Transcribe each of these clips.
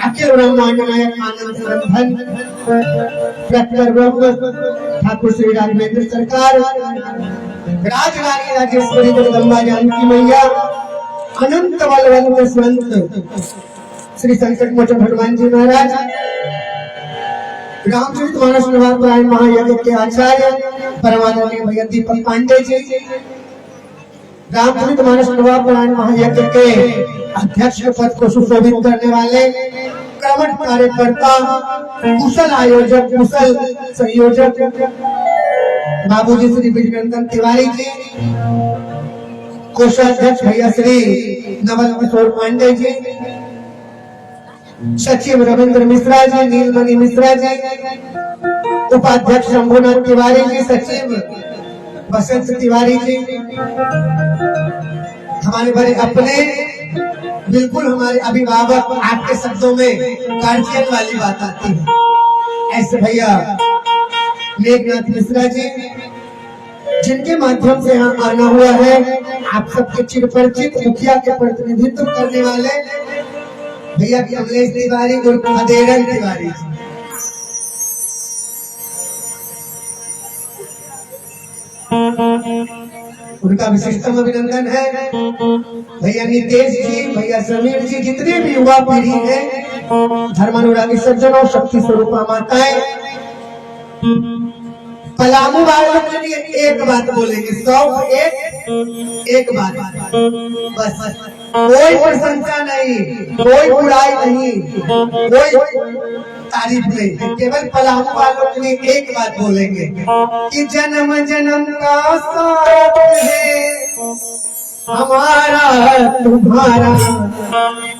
अखिल ब्रह्मांड नायक आनंद धन डॉक्टर ब्रह्म ठाकुर श्री राघवेंद्र सरकार राजरानी राजेश्वरी जगदम्बा जानकी मैया अनंत बलवंत संत श्री संकट मोचन हनुमान जी महाराज रामचरितमानस पारायण महायज्ञ के आचार्य परमानंद भैया दीपक पांडे जी रामचरितमानस पारायण महायज्ञ के अध्यक्ष पद को सुशोभित करने वाले कर्मठ कार्यकर्ता कुशल आयोजक कुशल संयोजक बाबूजी श्री विजयनंदन तिवारी जी, कोषाध्यक्ष भैया श्री नवल किशोर पांडे जी, सचिव रविंद्र मिश्रा जी, नीलमणि मिश्रा जी, उपाध्यक्ष शंभुनाथ तिवारी जी, सचिव बसंत तिवारी जी, हमारे बड़े अपने बिल्कुल हमारे अभिभावक, आपके शब्दों में गार्जियन वाली बात आती है ऐसे भैया मेघनाथ मिश्रा जी, जिनके माध्यम से यहाँ आना हुआ है आप सबके चिरपरिचित मुखिया के प्रतिनिधित्व करने वाले भैया कमलेश तिवारी और खदेरन तिवारी जी, उनका विशिष्टम अभिनंदन है। भैया नितेश जी, भैया समीर जी, जितने भी युवा पीढ़ी है, धर्मानुरागी सज्जनों, शक्ति स्वरूपा माताएं, पलामू वालों के लिए एक बात बोलेंगे, एक बात, बस कोई प्रशंसा नहीं, कोई बुराई नहीं, कोई तारीफ नहीं, केवल पलामू वालों के लिए एक बात बोलेंगे कि जन्म जन्म का साथ है हमारा तुम्हारा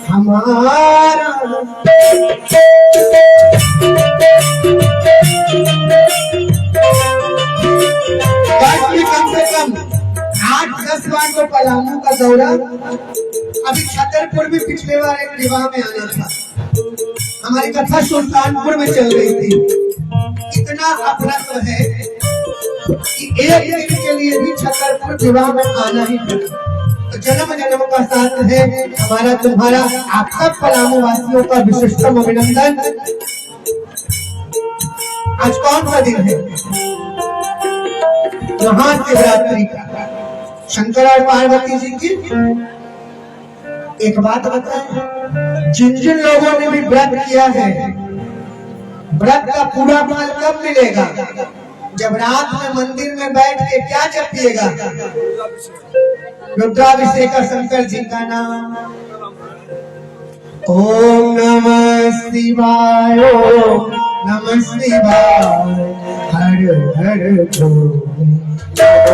हमारा। कम से कम 8-10 बार तो पलामू का दौरा, अभी छतरपुर में पिछले बार एक विवाह में आना था, हमारी कथा सुल्तानपुर में चल रही थी। इतना अपना है कि एक दिन के लिए भी छतरपुर विवाह में आना ही पड़ा। तो जन्म जन्म का साथ है हमारा तुम्हारा, आप सब पलामू वासियों का विशिष्टम अभिनंदन। आज कौन सा दिन है? महाशिवरात्रि का, शंकर और पार्वती जी की। एक बात बताएं, जिन जिन लोगों ने भी व्रत किया है, व्रत का पूरा फल कब मिलेगा? जब रात में मंदिर में बैठ के क्या जपिएगा? रुद्राभिषेक का शंकर जी का नाम, ओम नमः शिवाय, ओम नमः शिवाय, हर हर भोले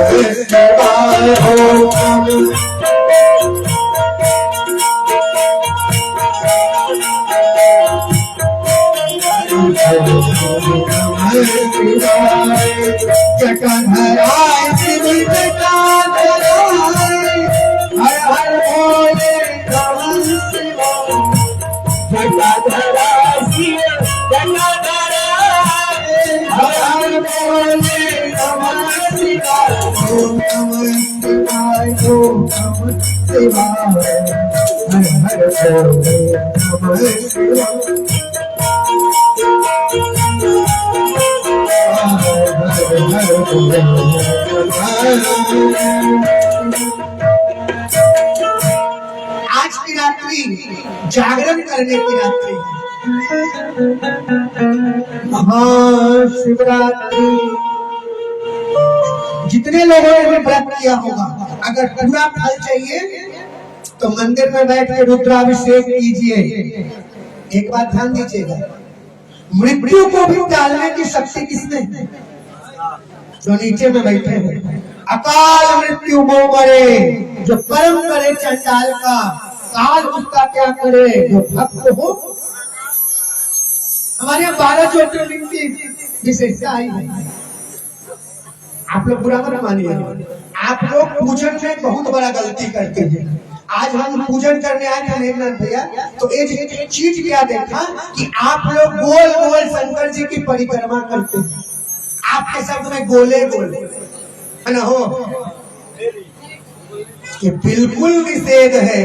नमः शिवाय, ओम जटाधराय शिव जटाधराय, हर हर भोले नमः शिवाय, जटाधराय शिव जटाधराय, हर हर भोले नमः शिवाय, ओम नमः शिवाय, ओम नमः शिवाय, हर हर भोले नमः शिवाय। आज की रात्रि जागरण करने की रात्रि है, महाशिवरात्रि। जितने लोगों ने भी व्रत किया होगा, अगर पूरा फल चाहिए तो मंदिर में बैठ के रुद्राभिषेक कीजिए। एक बात ध्यान दीजिएगा, मृत्यु को भी टालने की शक्ति किसने है? जो नीचे में बैठे हैं। अकाल मृत्यु वो मरे जो कर्म करे चंडाल का, साल उसका क्या करे जो भक्त हो। हमारे यहाँ 12 ज्योतिर्लिंग की विशेषता आई है। आप लोग बुरा मत मानिए, आप लोग पूजन में बहुत बड़ा गलती करते हैं। आज हम पूजन करने आए थे मेघनाथ भैया, तो एक चीज क्या देखा कि आप लोग गोल गोल शंकर जी की परिक्रमा करते हैं। आपके शब्द में गोले गोले है ना हो, ये बिल्कुल निषेध है।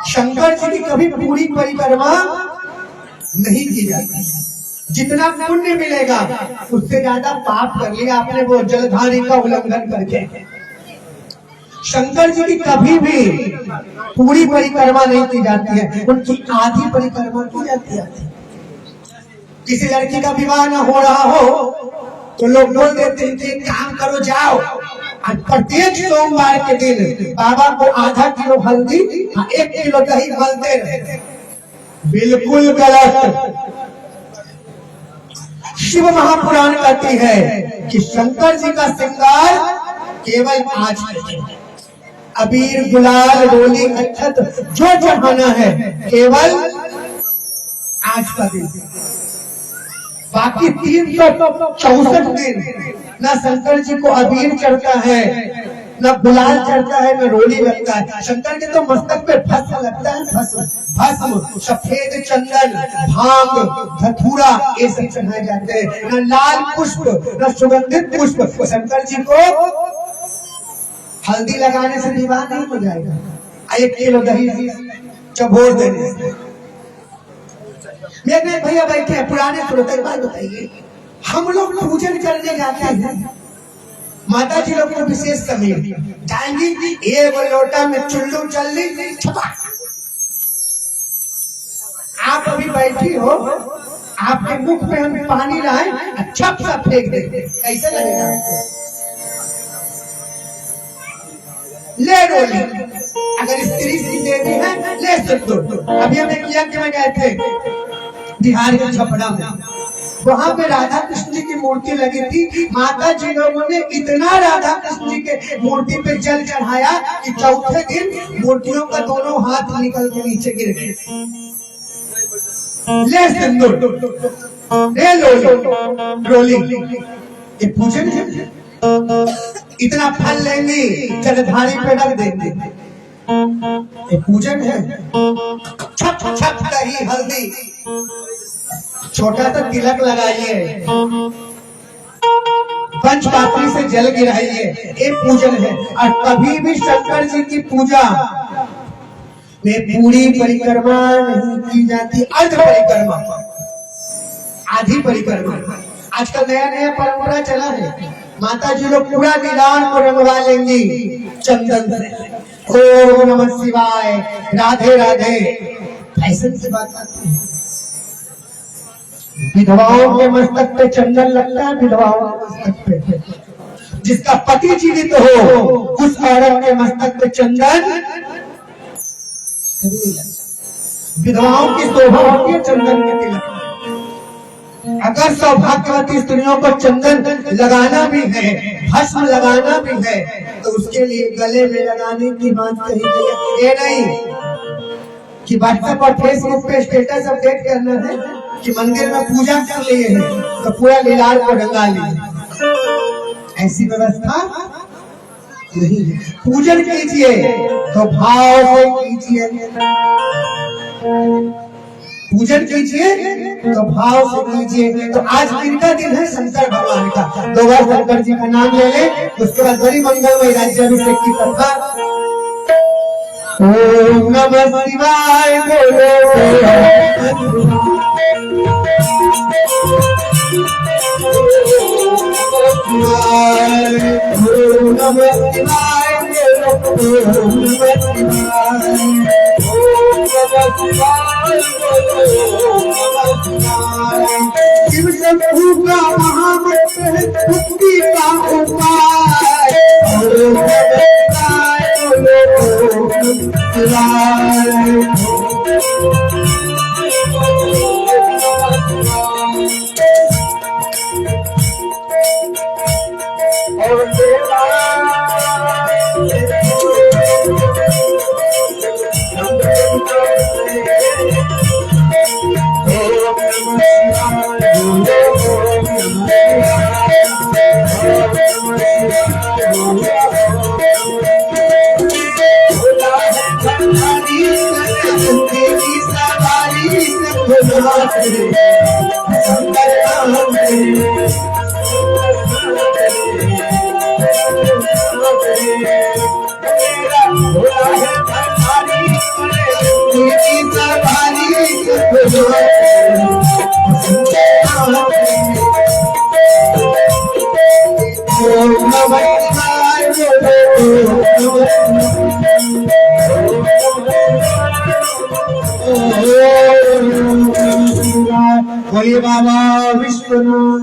शंकर जी की कभी पूरी परिक्रमा नहीं की जाती। जितना पुण्य मिलेगा उससे ज्यादा पाप कर लिया आपने वो जलधारी का उल्लंघन करके। शंकर जी की कभी भी पूरी परिक्रमा नहीं की जाती है, उनकी आधी परिक्रमा की जाती है। किसी लड़की का विवाह न हो रहा हो तो लोग बोल देते हैं कि काम करो जाओ, और प्रत्येक सोमवार के दिन बाबा को आधा किलो हल्दी 1 किलो दही मलते रहे। बिल्कुल गलत। शिव महापुराण कहती है कि शंकर जी का श्रृंगार केवल आज अबीर गुलाल रोली अक्षत जो चढ़ाना है केवल आज का दिन। बाकी 364 दिन न शंकर जी को अबीर चढ़ता है, न गुलाल चढ़ता है, न रोली लगता है। शंकर के तो मस्तक पे भस्म लगता है, भस्म सफेद चंदन भांग धतूरा ये सब चढ़ाए जाते हैं। न लाल पुष्प न सुगंधित पुष्प। शंकर जी को हल्दी लगाने से विवाह नहीं हो जाएगा, 1 किलो दही चबोर देने से। मेरे भैया बैठे हैं, पुराने श्रोता की बात बताइए। हम लोग पूजन करने जाते हैं, माता जी लोग को विशेष समय जाएंगी, एक लोटा में चुल्लू चल ली, आप अभी बैठी हो, आपके मुख में हम पानी लाए, अच्छा सा फेंक देते, कैसे लगेगा आपको? ले रोली, अगर स्त्री देवी है ले सकते। अभी हमने किया कि मैं गए थे बिहार के छपरा में, वहाँ पे राधा कृष्ण जी की मूर्ति लगी थी। माता जी लोगों ने इतना राधा कृष्ण जी के मूर्ति पे जल चढ़ाया कि चौथे दिन मूर्तियों का दोनों हाथ निकल के नीचे गिर गए। ले सिंदूर, ले रोली, ये पूजन है। इतना फल लेंगे जलधारी पे रख देंगे, ये पूजन है। छप छप दही हल्दी, छोटा सा तिलक लगाइए, पंचपात्री से जल गिराइए, ये पूजन है। और कभी भी शंकर जी की पूजा में पूरी परिक्रमा नहीं की जाती, अर्ध परिक्रमा, आधी परिक्रमा। आजकल नया नया परंपरा चला है, माता जी लोग पूरा लीलार को रंगवा लेंगी चंदन से। ओम नमः शिवाय, राधे राधे, फैशन से बात करते हैं। विधवाओं के मस्तक पे चंदन लगता है, विधवाओं के मस्तक पे। जिसका पति जीवित हो उस औरत के मस्तक पे चंदन, विधवाओं की शोभा होती है चंदन के तिलक। अगर सौभाग्यवती स्त्रियों को चंदन लगाना भी है, भस्म लगाना भी है, तो उसके लिए गले में लगाने की बात कही गई है। ये नहीं कि व्हाट्सएप और फेसबुक पे स्टेटस अपडेट करना है कि मंदिर में पूजा कर लिए हैं तो पूरा लीलार को रंगा लिए, ऐसी व्यवस्था नहीं है। पूजन कीजिए तो भाव से कीजिए, पूजन कीजिए तो भाव से कीजिए। तो आज किनका दिन है? शंकर भगवान का। 2 बार शंकर जी का नाम ले ले, उसके बाद बड़ी मंगलमय राज्याभिषेक की कथा। ओम नमः शिवाय बोलो, ओम नमः शिवाय शिव शंभू का महामंत्र है मुक्ति का उपाय। ओम तेरी सवारी से बोलिए बाबा विश्वनाथ।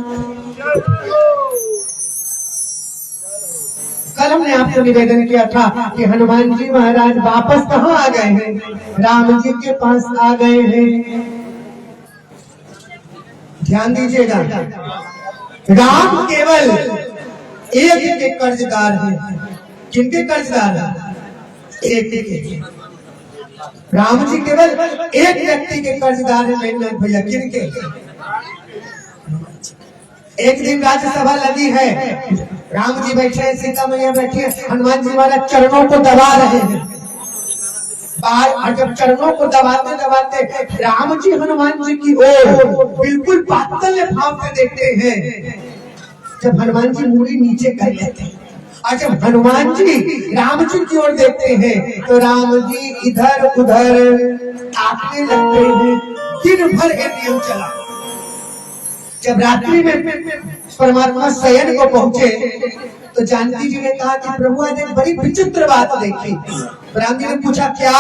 कल हमने आपको निवेदन किया था कि हनुमान जी महाराज वापस कहाँ आ गए हैं, राम जी के पास आ गए हैं। ध्यान दीजिएगा, राम केवल एक के कर्जदार है। किनके कर्जदार है? एक के। राम जी केवल एक व्यक्ति के कर्जदार है मेघनाथ भैया। किनके? एक दिन राज्यसभा लगी है, राम जी बैठे हैं, सीता मैया बैठी है, हनुमान जी महाराज चरणों को दबा रहे हैं बाहर। और जब चरणों को दबाते दबाते राम जी हनुमान जी की ओर बिल्कुल वात्सल्य भाव से देखते हैं। जब हनुमान जी मुड़ी नीचे कर लेते हैं और जब हनुमान जी राम जी की ओर देखते हैं तो राम जी इधर उधर ताकने लगते हैं। दिन भर ये नियम चला। जब रात्रि में परमात्मा शयन को पहुंचे तो जानकी जी ने कहा कि प्रभु आज एक बड़ी विचित्र बात देखी। राम जी ने पूछा क्या?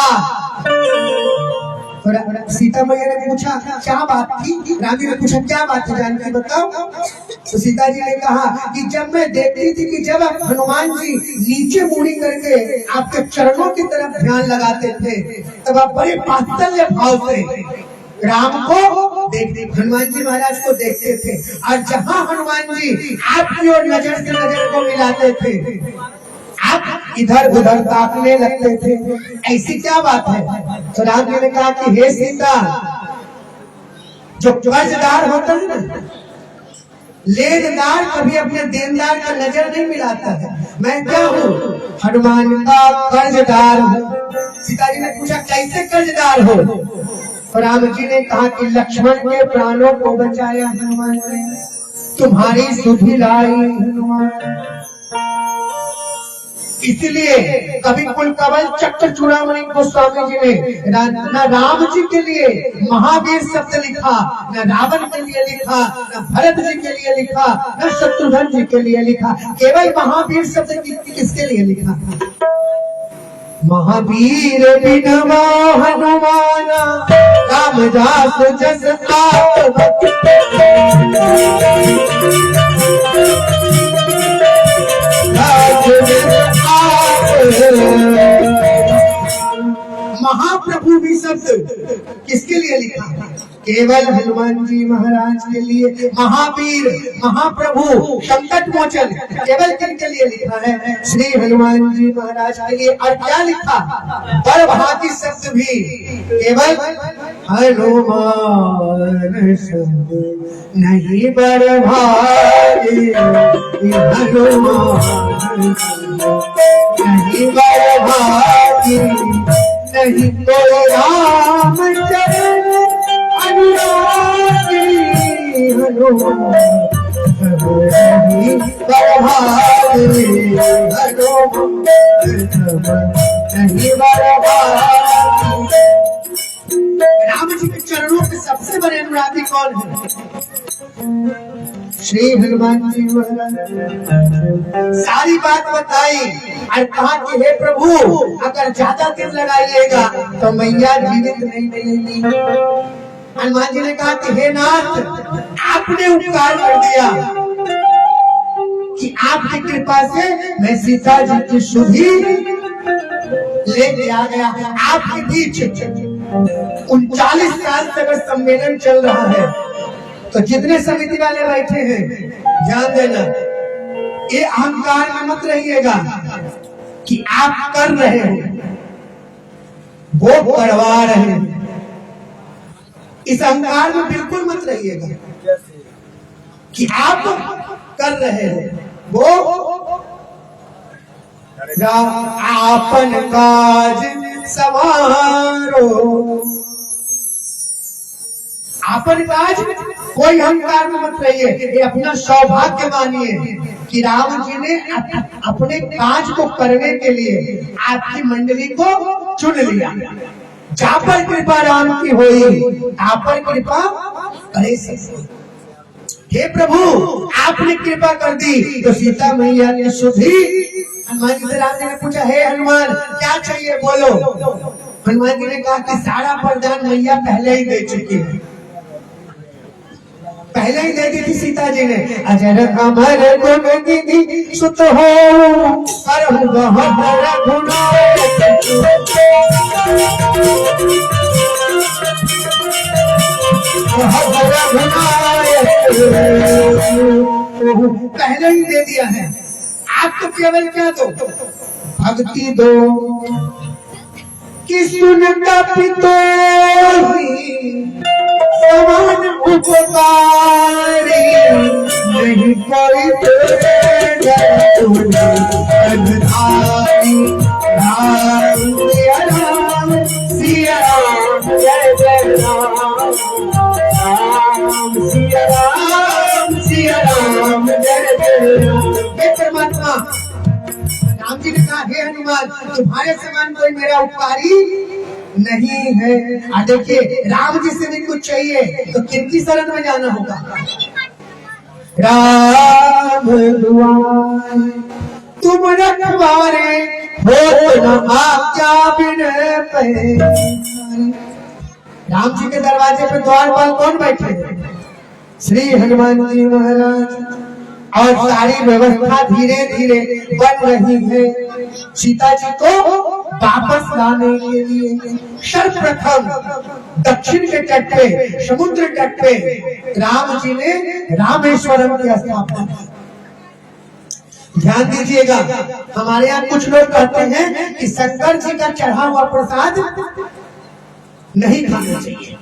सीता मैया ने पूछा क्या बात थी? राम जी ने पूछा क्या बात है जानकी बताओ। तो सीता जी ने कहा कि जब मैं देखती थी कि जब आप हनुमान जी नीचे मुड़ी करके आपके चरणों की तरफ ध्यान लगाते थे तब आप बड़े वात्सल्य भाव से राम को देखते, हनुमान जी महाराज को देखते थे। और जहाँ हनुमान जी आपकी ओर नजर से नजर को मिलाते थे आप इधर उधर ताकने लगते थे। ऐसी क्या बात है? तो राम जी ने कहा कि हे सीता, जो कर्जदार होता है ना, लेनदार कभी अपने देनदार का नजर नहीं मिलाता है। मैं क्या हूँ? हनुमान का कर्जदार हूँ। सीता जी ने पूछा कैसे कर्जदार हो? और राम जी ने कहा कि लक्ष्मण के प्राणों को बचाया हनुमान ने, तुम्हारी सुधि लाई हनुमान। इसलिए कभी कुलकवल चक्र चूड़ामणि गोस्वामी जी ने न राम जी के लिए महावीर शब्द लिखा, न रावण के लिए लिखा, न भरत जी के लिए लिखा, न शत्रुघ्न जी के लिए लिखा। केवल महावीर शब्द किसके लिए लिखा? महावीर बिनमा हनुमाना रामदास जस महाप्रभु भी शब्द किसके लिए लिखा? केवल हनुमान जी महाराज के लिए। महावीर महाप्रभु संकट मोचन केवल किनके लिए लिखा है? श्री हनुमान जी महाराज के लिए। और क्या लिखा? बड़भागी शब्द भी केवल हनुमान शब्द नहीं बड़भागी, हनुमान नहीं बड़भागी, नहीं तो राम चरण अनुरागी, हनुमान नहीं बड़भागी, हनुमान नहीं बड़भागी। राम जी के चरणों के सबसे बड़े अनुरागी कौन है? श्री हनुमान जी महाराज। सारी बात बताई और कहा कि हे प्रभु, अगर ज्यादा दिन लगाइएगा तो मैया जीवित नहीं मिलेगी। हनुमान जी ने कहा कि हे नाथ, आपने उपकार कर दिया कि आपकी कृपा से मैं सीता जी की सुधि लेके आ गया। आपके बीच 39 साल से अगर सम्मेलन चल रहा है तो जितने समिति वाले बैठे हैं ध्यान देना, ये अहंकार में मत रहिएगा कि आप कर रहे हो, वो करवा रहे हैं। इस अहंकार में बिल्कुल मत रहिएगा कि आप कर रहे हो, वो आपन काज संवारो। आपन काज कोई अहंकार में मत रहिए, ये अपना सौभाग्य मानिए कि राम जी ने अपने काज को करने के लिए आपकी मंडली को चुन लिया। जा पर कृपा राम की होई, आप पर कृपा करे सब। हे प्रभु, आपने कृपा कर दी तो सीता मैया ने सुधी। हनुमान जी से राम जी ने पूछा, हे हनुमान क्या चाहिए बोलो। हनुमान जी ने कहा कि सारा वरदान मैया पहले ही दे चुकी है, पहले ही दे दी थी सीता जी ने। अजर अमर गुण गिनी सुत हो करहु बहुत रघुनायक। पहले ही दे दिया है, आप तो केवल क्या दो, भक्ति दो कि सुन कपितो समान उपकारी। नहीं कोई तेरे अनधारी। राम सिया राम जय जय राम। राम सिया राम जय जय राम। हे परमात्मा, राम जी ने कहा, हे हनुमान तुम्हारे समान कोई मेरा उपकारी नहीं है। और देखिए, राम जी से भी कुछ चाहिए तो किनकी शरण में जाना होगा। राम दुआरे तुम रखवारे, हो न आज्ञा बिन पैसारे। राम जी के दरवाजे पे द्वारपाल कौन बैठे? श्री हनुमान जी महाराज। और सारी व्यवस्था धीरे धीरे बन रही है सीता जी को वापस लाने के लिए। सर्वप्रथम दक्षिण के तट पे, समुद्र तट पे राम जी ने रामेश्वरम की स्थापना की। ध्यान दीजिएगा, हमारे यहाँ कुछ लोग कहते हैं कि शंकर जी का चढ़ा हुआ प्रसाद नहीं खाना चाहिए।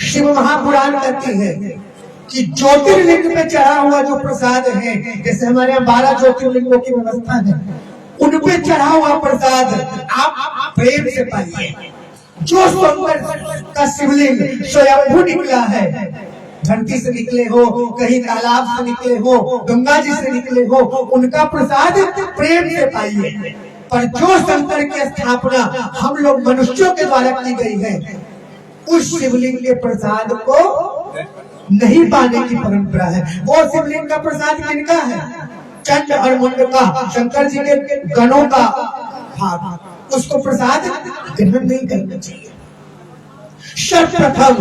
शिव महापुराण कहती है कि ज्योतिर्लिंग पे चढ़ा हुआ जो प्रसाद है, जैसे हमारे यहाँ 12 ज्योतिर्लिंगों की व्यवस्था है, उन पे चढ़ा हुआ प्रसाद आप प्रेम से पाइए। जो शंकर का शिवलिंग स्वयंभू निकला है, धरती से निकले हो, कहीं तालाब से निकले हो, गंगा जी से निकले हो, उनका प्रसाद प्रेम से पाइए। पर जो शंकर की स्थापना हम लोग मनुष्यों के द्वारा की गई है, उस शिवलिंग के प्रसाद को नहीं पाने की परंपरा है। वो शिवलिंग का प्रसाद किनका है? चंड और मुंड का, शंकर जी के गणों का भाग। उसको प्रसाद ग्रहण नहीं करना चाहिए। सर्वप्रथम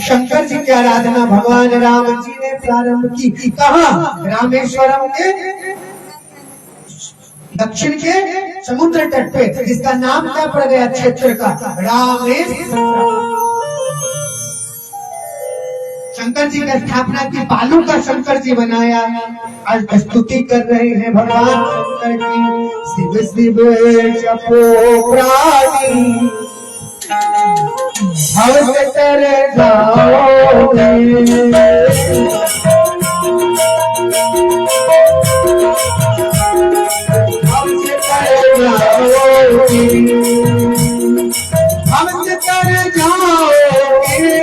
शंकर जी की आराधना भगवान राम जी ने प्रारंभ की। कहाँ? रामेश्वरम के दक्षिण के समुद्र तट पे, जिसका नाम क्या पड़ गया क्षेत्र का? रामेश्वरम। शंकर जी की स्थापना की, बालू का शंकर जी बनाया। आज स्तुति कर रहे हैं भगवान शंकर की। शिव शिव जपो प्राणी भव से तर जाओगे। भव से तर जाओगे, भव से तर जाओगे,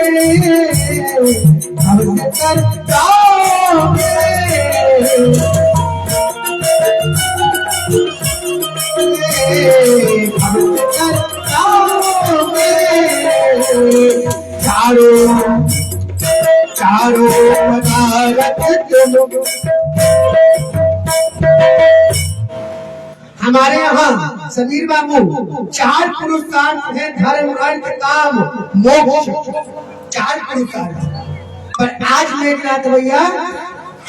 भव से तर जाओगे। चारों हमारे यहाँ समीर बाबू 4 पुरुषार्थ है, धर्म अर्थ काम मोक्ष। 4 पुरुषार्थ। पर आज मेघनाथ भैया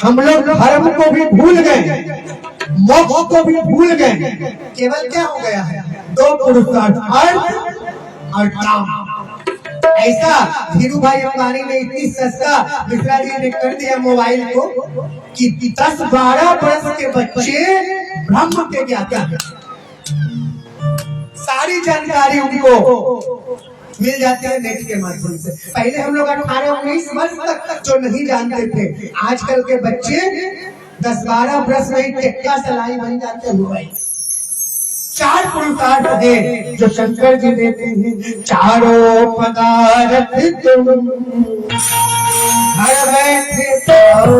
हम लोग धर्म को भी भूल गए, मोक्ष को भी भूल गए। केवल क्या हो गया है? 2 पुरुषार्थ, अर्थ और काम। ऐसा धीरू भाई अंबानी ने इतनी सस्ता मिश्रा जी ने कर दिया मोबाइल को कि 10-12 वर्ष के बच्चे ब्रह्म के ज्ञाता हैं। सारी जानकारी उनको मिल जाती है नेट के माध्यम से। पहले हम लोग 18-19 वर्ष तक जो नहीं जानते थे, आजकल के बच्चे 10-12 वर्ष में टेक्का सलाई बन जाते हुए। चार पुरुषार्थ है जो शंकर जी देते हैं। चारों पदार्थ तुम घर बैठे पाओ।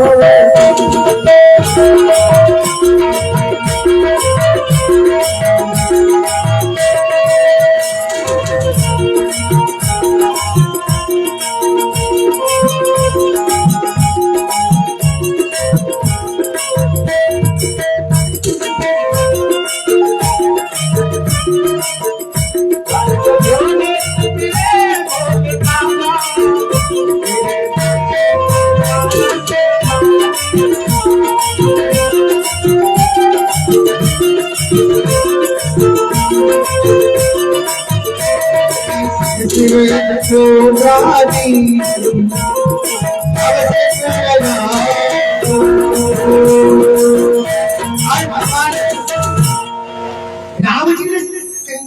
राम जी ने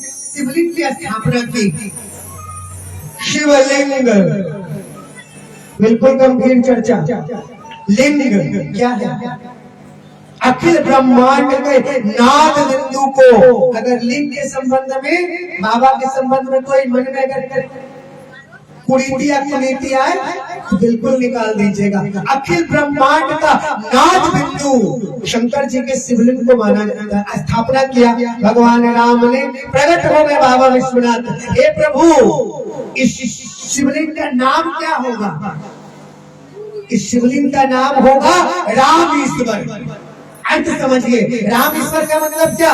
शिवलिंग की स्थापना की। शिवलिंग बिल्कुल गंभीर चर्चा। लिंग क्या है? अखिल ब्रह्मांड के नाद बिंदु को अगर लिंग के संबंध में, बाबा के संबंध में कोई मन में अगर कुरीति या कुनीति आए तो बिल्कुल निकाल दीजिएगा। अखिल ब्रह्मांड का नाद बिंदु शंकर जी के शिवलिंग को माना जाता है। स्थापना किया भगवान राम ने, प्रकट हो गए बाबा विश्वनाथ। हे प्रभु, इस शिवलिंग का नाम क्या होगा? इस शिवलिंग का नाम होगा राम ईश्वर। अर्थ समझिए, राम ईश्वर का मतलब क्या?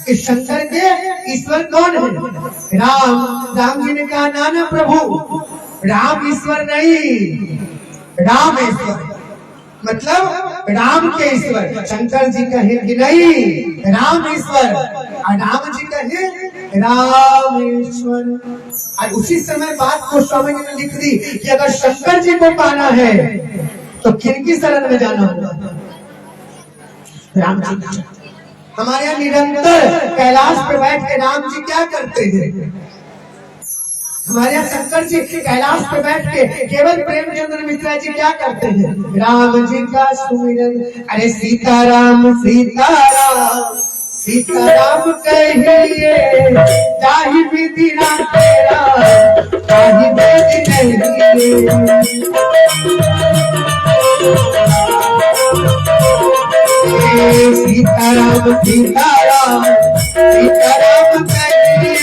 इस शंकर के ईश्वर कौन है? राम। राम जी ने कहा ना ना प्रभु, राम ईश्वर नहीं, राम ईश्वर मतलब राम के ईश्वर। शंकर जी कहे कि नहीं, राम ईश्वर, और राम जी कहे राम ईश्वर। और उसी समय बात को समझ में लिख दी कि अगर शंकर जी को पाना है तो किनकी शरण में जाना होगा? राम जी। हमारे यहाँ निरंतर कैलाश पे बैठ के राम जी क्या करते हैं? हमारे यहाँ शंकर जी कैलाश पे बैठ के केवल प्रेमचंद्र मिश्रा जी क्या करते हैं? राम जी का सुमिरन। अरे सीताराम सीताराम सीताराम कहिए, चाहे विधि ना तेरा, चाहे वेद कहिए। सीताराम सीताराम सीताराम कहिए,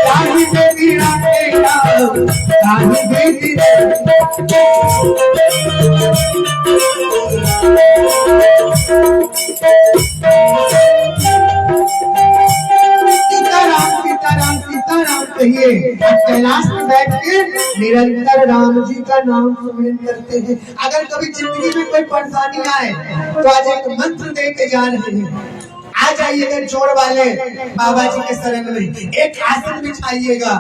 चाहे वेद ना तेरा, चाहे वेद। कैलाश में बैठ के निरंतर राम जी का नाम सुमिरन करते हैं। अगर कभी जिंदगी में कोई परेशानी आए तो आज एक मंत्र दे के जा रहे हैं। आ जाइएगा चोर वाले बाबा जी के शरण में, एक आसन बिछाइएगा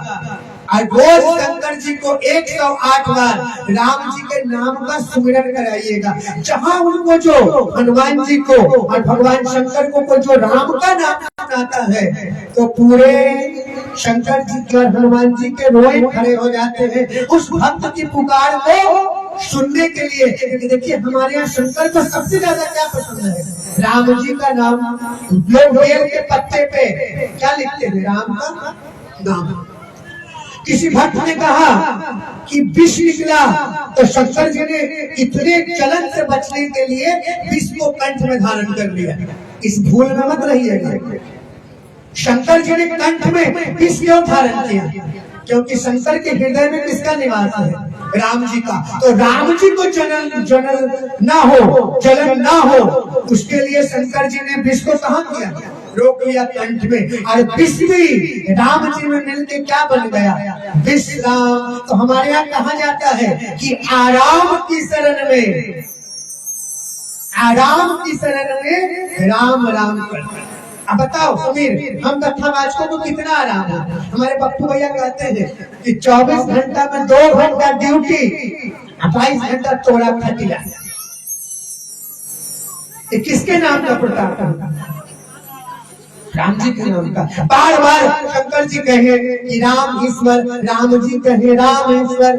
और रोज शंकर जी को 108 बार राम जी के नाम का सुमिरन कराइएगा। जहाँ उनको जो हनुमान जी को और भगवान शंकर को जो राम का नाम आता है तो पूरे शंकर जी के और हनुमान जी के रोए खड़े हो जाते हैं उस भक्त की पुकार को सुनने के लिए। क्योंकि देखिए हमारे यहाँ शंकर को सबसे ज्यादा क्या पसंद है? राम जी का नाम। लोग बेल के पत्ते पे क्या लिखते हैं? राम का नाम। किसी भक्त ने कहा कि विष निकला तो शंकर जी ने इतने जलन से बचने के लिए विष को कंठ में धारण कर लिया। इस भूल में मत रहिएगा। शंकर जी ने कंठ में विष क्यों धारण किया? क्योंकि शंकर के हृदय में किसका निवास है? राम जी का। तो राम जी को जलन ना हो उसके लिए शंकर जी ने विष को कहाँ किया? रोक लिया कंठ में। और विष भी राम जी में मिलके क्या बन गया? विष राम। तो हमारे यहाँ कहा जाता है कि आराम की शरण में, आराम की शरण में राम राम करना। अब बताओ सुमीर, हम कथावाच को तो कितना आराम है? हमारे पप्पू भैया कहते हैं कि 24 घंटा में 2 घंटा ड्यूटी, 22 घंटा तोड़ा खटिया। ये किसके नाम का प्रताप है? राम जी के नाम का। बार बार शंकर जी कहे कि राम ईश्वर, राम जी कहे राम ईश्वर।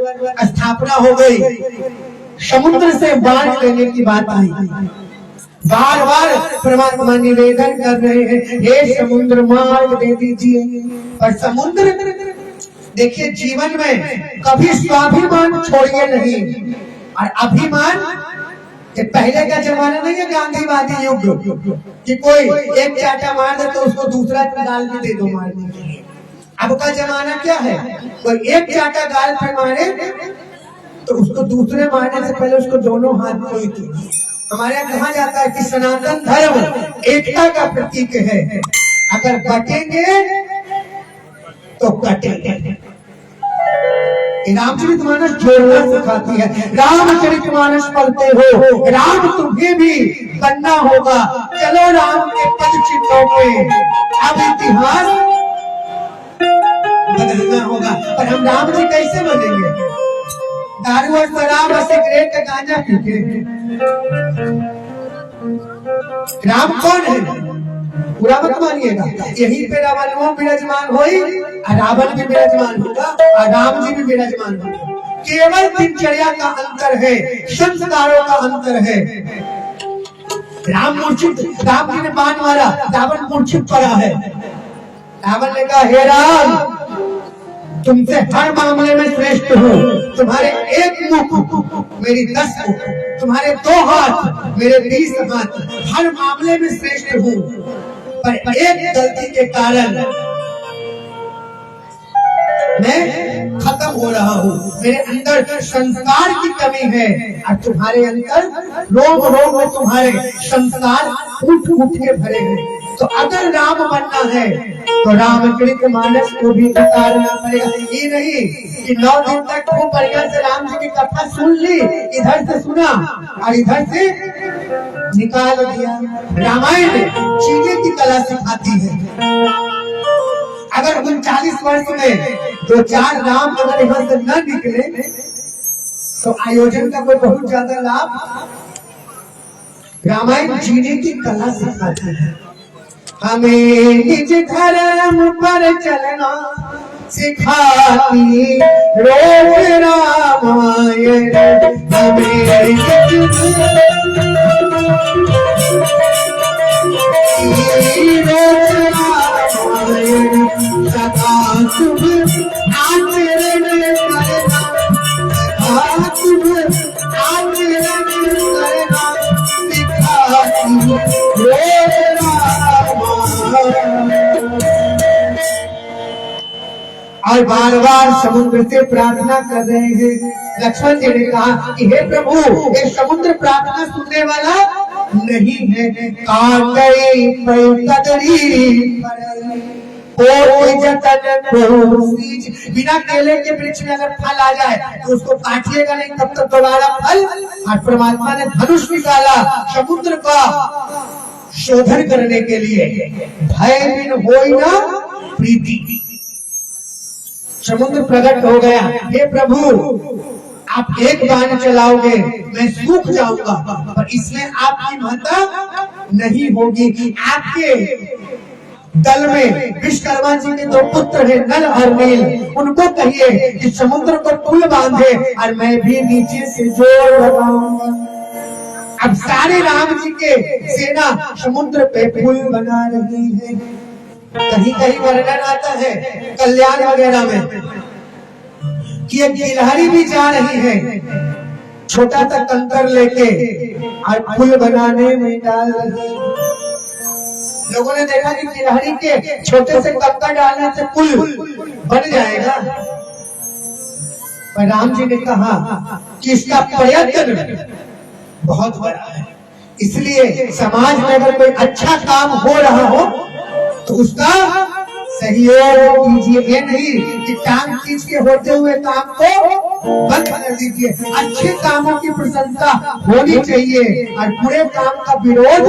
स्थापना हो गई। समुद्र से बाढ़ लेने की बात आई। बार बार परमात्मा निवेदन कर रहे हैं, हे समुद्र मार्ग दे दीजिए। पर समुद्र देखिए जीवन में कभी स्वाभिमान छोड़िए नहीं। और अभिमान कि पहले का जमाना नहीं है गांधीवादी युग कि कोई एक चाटा मार दे तो उसको दूसरा गाल भी दे दो मारने के लिए। अब का जमाना क्या है, कोई एक चाटा गाल पे मारे तो उसको दूसरे मारने से पहले उसको दोनों हाथ को ही दो। हमारे यहाँ कहा जाता है कि सनातन धर्म एकता का प्रतीक है, अगर बटेंगे तो कटेंगे। रामचरितमानस जोड़ना सिखाती है। रामचरितमानस पढ़ते हो, राम तुम्हें भी बनना होगा। चलो राम के पद चिन्हों पे अब इतिहास बदलना होगा। पर हम राम जी कैसे बनेंगे? दारू और शराब और सिगरेट गांजा पी के। राम कौन है? पूरा मत मानिएगा, यहीं पे रावण विराजमान होई, रावण भी विराजमान होगा और राम जी भी विराजमान होगा। केवल दिनचर्या का अंतर है, संस्कारों का अंतर है। राम जी ने बाण मारा, रावण मूर्छित पड़ा है। रावण ने कहा, हे राम तुमसे हर मामले में श्रेष्ठ हूँ। तुम्हारे एक मुख मेरी 10 मुख, तुम्हारे 2 हाथ मेरे 20 हाथ, हर मामले में श्रेष्ठ हूँ। पर एक गलती के कारण मैं खत्म हो रहा हूँ। मेरे अंदर संस्कार की कमी है और तुम्हारे अंदर रोग रोग में तुम्हारे संस्कार उठ उठ के भरे हैं। तो अगर राम बनना है तो रामचरितमानस को भी उतारना पड़ेगा। ये नहीं कि 9 दिन तक खूब बढ़िया से राम जी की कथा सुन ली, इधर से सुना और इधर से निकाल दिया। रामायण जीने की कला सिखाती है। अगर 39 वर्ष में 2-4 राम अगर यहाँ से न निकले तो आयोजन का कोई बहुत ज्यादा लाभ। रामायण जीने की कला सिखाती है। हमें निज धर्म पर चलना सिखाती रोज रामायण। हमें सदा शुभ आचरण करना, सदा शुभ आचरण करना सिखाती रोज और बार बार समुद्र से प्रार्थना कर रहे हैं। लक्ष्मण जी ने कहा कि हे प्रभु, ये समुद्र प्रार्थना सुनने वाला नहीं है। काटई कदरी बिना केले के वृक्ष में अगर फल आ जाए तो उसको काटिएगा नहीं, तब तक दोबारा फल। और परमात्मा ने धनुष निकाला समुद्र का शोधन करने के लिए। भय बिन होई ना प्रीति। समुद्र प्रकट हो गया, हे प्रभु आप एक बाण चलाओगे मैं सूख जाऊंगा, पर इसमें आपकी महत्ता नहीं होगी। आपके दल में विश्वकर्मा जी के 2 पुत्र हैं, नल और नील। उनको कहिए कि समुद्र को पुल बांधे और मैं भी नीचे से जोड़ लगाऊंगा। अब सारे राम जी के सेना समुद्र पे पुल बना रही है। कहीं कहीं वर्णन आता है कल्याण वगैरह में कि एक गिलहरी भी जा रही है छोटा सा कंकर लेके और पुल बनाने में डाल रही है। लोगों ने देखा कि गिलहरी के छोटे से कंकर डालने से पुल बन जाएगा, पर राम जी ने कहा कि इसका प्रयत्न बहुत बड़ा है। इसलिए समाज में अगर कोई अच्छा काम हो रहा हो तो उसका सहयोग कीजिए। ये नहीं कि टांग खींच के होते हुए काम को बंद कर दीजिए। अच्छे कामों की प्रशंसा होनी चाहिए और बुरे काम का विरोध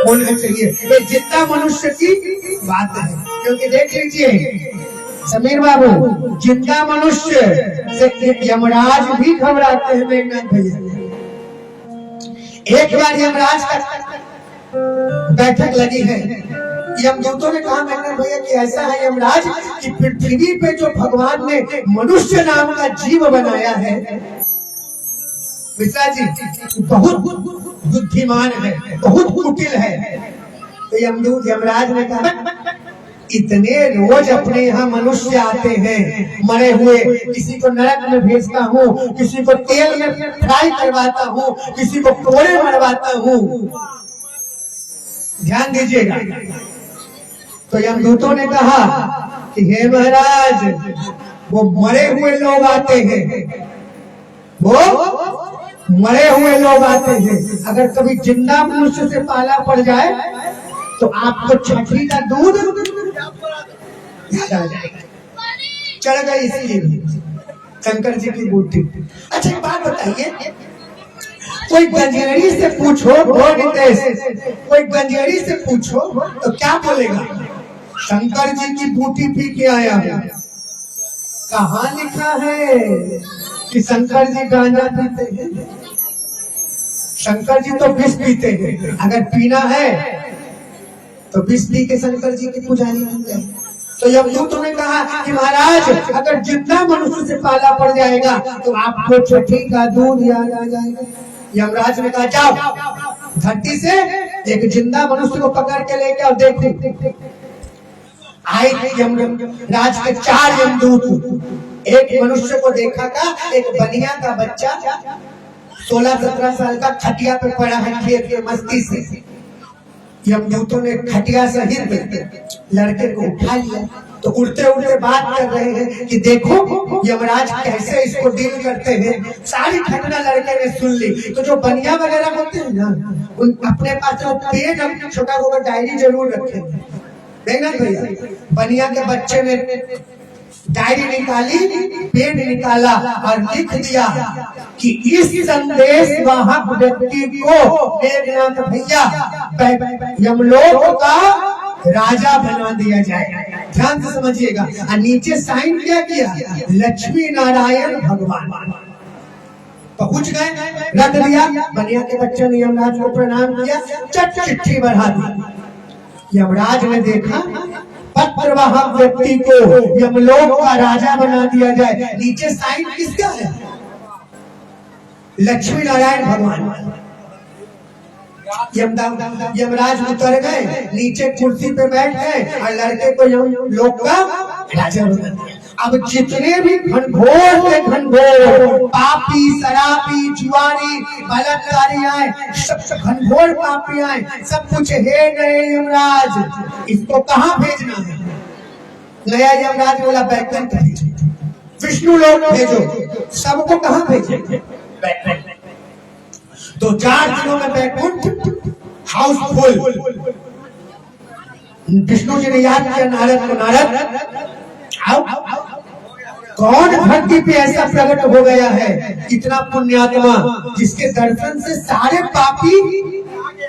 होना चाहिए। ये जितना मनुष्य की बात है। क्योंकि देख लीजिए समीर बाबू, जिंदा मनुष्य से यमराज भी घबराते हैं। मेघनाथ भैया, एक बार यमराज का बैठक लगी है। यमदूतों ने कहा मेघनाथ भैया कि ऐसा है यमराज कि पृथ्वी पे जो भगवान ने मनुष्य नाम का जीव बनाया है मिश्रा जी बहुत बुद्धिमान है, बहुत कुटिल है। तो यमदूत यमराज ने कहा इतने रोज अपने यहाँ मनुष्य आते हैं मरे हुए, किसी को नरक में भेजता हूँ, किसी को तेल में फ्राई करवाता हूँ, किसी को कोड़े मरवाता हूँ, ध्यान दीजिएगा। तो यमदूतों ने कहा कि हे महाराज वो मरे हुए लोग आते हैं, वो मरे हुए लोग आते हैं, अगर कभी जिंदा मनुष्य से पाला पड़ जाए तो आपको छठी का दूध याद आ जाएगा। चढ़ गई इसीलिए शंकर जी की बूटी। अच्छा एक बात बताइए, कोई गंजेड़ी से पूछो, कोई गंजेड़ी से पूछो तो क्या बोलेगा? शंकर जी की बूटी पी के आया हूं। कहाँ लिखा है कि शंकर जी गांजा पीते हैं? शंकर जी तो विष पीते हैं। अगर पीना है तो विष पी के शंकर जी की पुजारी बन जाए। तो यमदूतों ने कहा कि महाराज अगर जितना मनुष्य से पाला पड़ जाएगा तो आपको छठी का दूध याद आ जाएगा। यमराज ने कहा जाओ धरती से एक जिंदा मनुष्य को पकड़ के लेके और देखो। आए यमराज के 4 यमदूत, एक मनुष्य को देखा था, एक बनिया का बच्चा 16-17 साल का खटिया पे पड़ा है खेत के मस्ती से। यमदूतों ने खटिया सहित लड़के को उठा लिया तो उड़ते उड़ते बात कर रहे हैं कि देखो यमराज कैसे इसको डील करते हैं। सारी घटना लड़के ने सुन ली। तो जो बनिया वगैरह होते हैं ना, उन अपने पास पेन छोटा होगा डायरी जरूर रखे। देखना भैया, बनिया के बच्चे ने डायरी निकाली, पेन निकाला और लिख दिया कि इस संदेश वाहक व्यक्ति को मेघनाथ भैया यमलोक का राजा बना दिया जाए। ध्यान से समझिएगा। और नीचे साइन क्या किया? लक्ष्मी नारायण भगवान। पहुंच गए, रख दिया। बनिया के बच्चे ने यमराज को प्रणाम किया, चिट्ठी बढ़ा दी। यमराज ने देखा पत्र वाहक व्यक्ति को यमलोक का राजा बना दिया जाए। नीचे साइन किसका है? लक्ष्मी नारायण भगवान। यमराज उतर गए, नीचे कुर्सी पे बैठ गए और लड़के को यमलोक का राजा बना दिया। अब जितने भी घनघोर से घनघोर पापी, शराबी, जुआरी, बलात्कारी आए, सब घनघोर पापी आए, सब कुछ हे गए यमराज, इसको कहाँ भेजना है? नया यमराज बोला बैकुंठ भेजो, विष्णु लोक भेजो। सबको कहाँ भेजे? तो 4 दिनों में बैकुंठ हाउसफुल। विष्णु जी ने याद किया नारद को, नारद आओ, कौन धरती पे ऐसा प्रकट हो गया है इतना पुण्यात्मा जिसके दर्शन से सारे पापी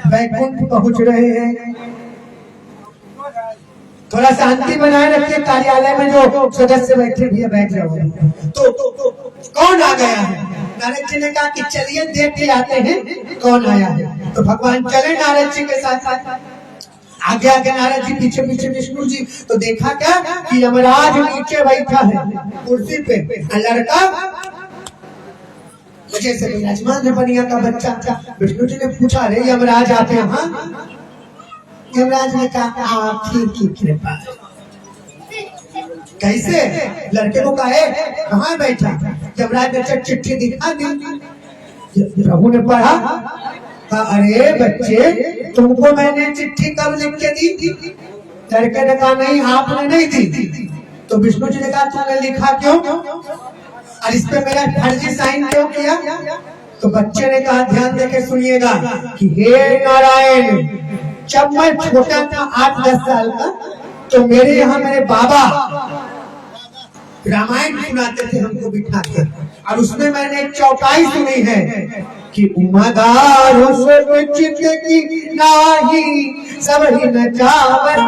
बैकुंठ पहुंच रहे हैं। थोड़ा शांति बनाए रखिए, कार्यालय में जो सदस्य बैठे भी बैठ जाओ। तो कौन आ गया है? नारद जी ने कहा कि चलिए देख के आते हैं कौन आया है। तो भगवान चले नारद जी के साथ साथ। आगे आगे नारद जी, पीछे पीछे विष्णु जी। तो देखा क्या कि यमराज नीचे बैठा है कुर्सी पे, लड़का जैसे विराजमान है बनिया का बच्चा। विष्णु जी ने पूछा अरे यमराज आप यहाँ? यमराज ने कहा आप की कृपा। कैसे? लड़के को कहा कहाँ बैठा? यमराज ने चिट्ठी दिखा दी। प्रभु ने पढ़ा, अरे बच्चे तुमको मैंने चिट्ठी कब लिख के दी थी? लड़के ने कहा नहीं आपने नहीं दी। तो विष्णु जी ने कहा तुमने लिखा क्यों और इस पे मेरा फर्जी साइन क्यों किया? तो बच्चे ने कहा ध्यान देके सुनिएगा कि हे नारायण, जब मैं छोटा था 8-10 साल का, तो मेरे यहाँ मेरे बाबा रामायण सुनाते थे हमको बिठा के, और उसमें मैंने एक चौपाई सुनी है कि उमादार चित की नाही सब ही नचावत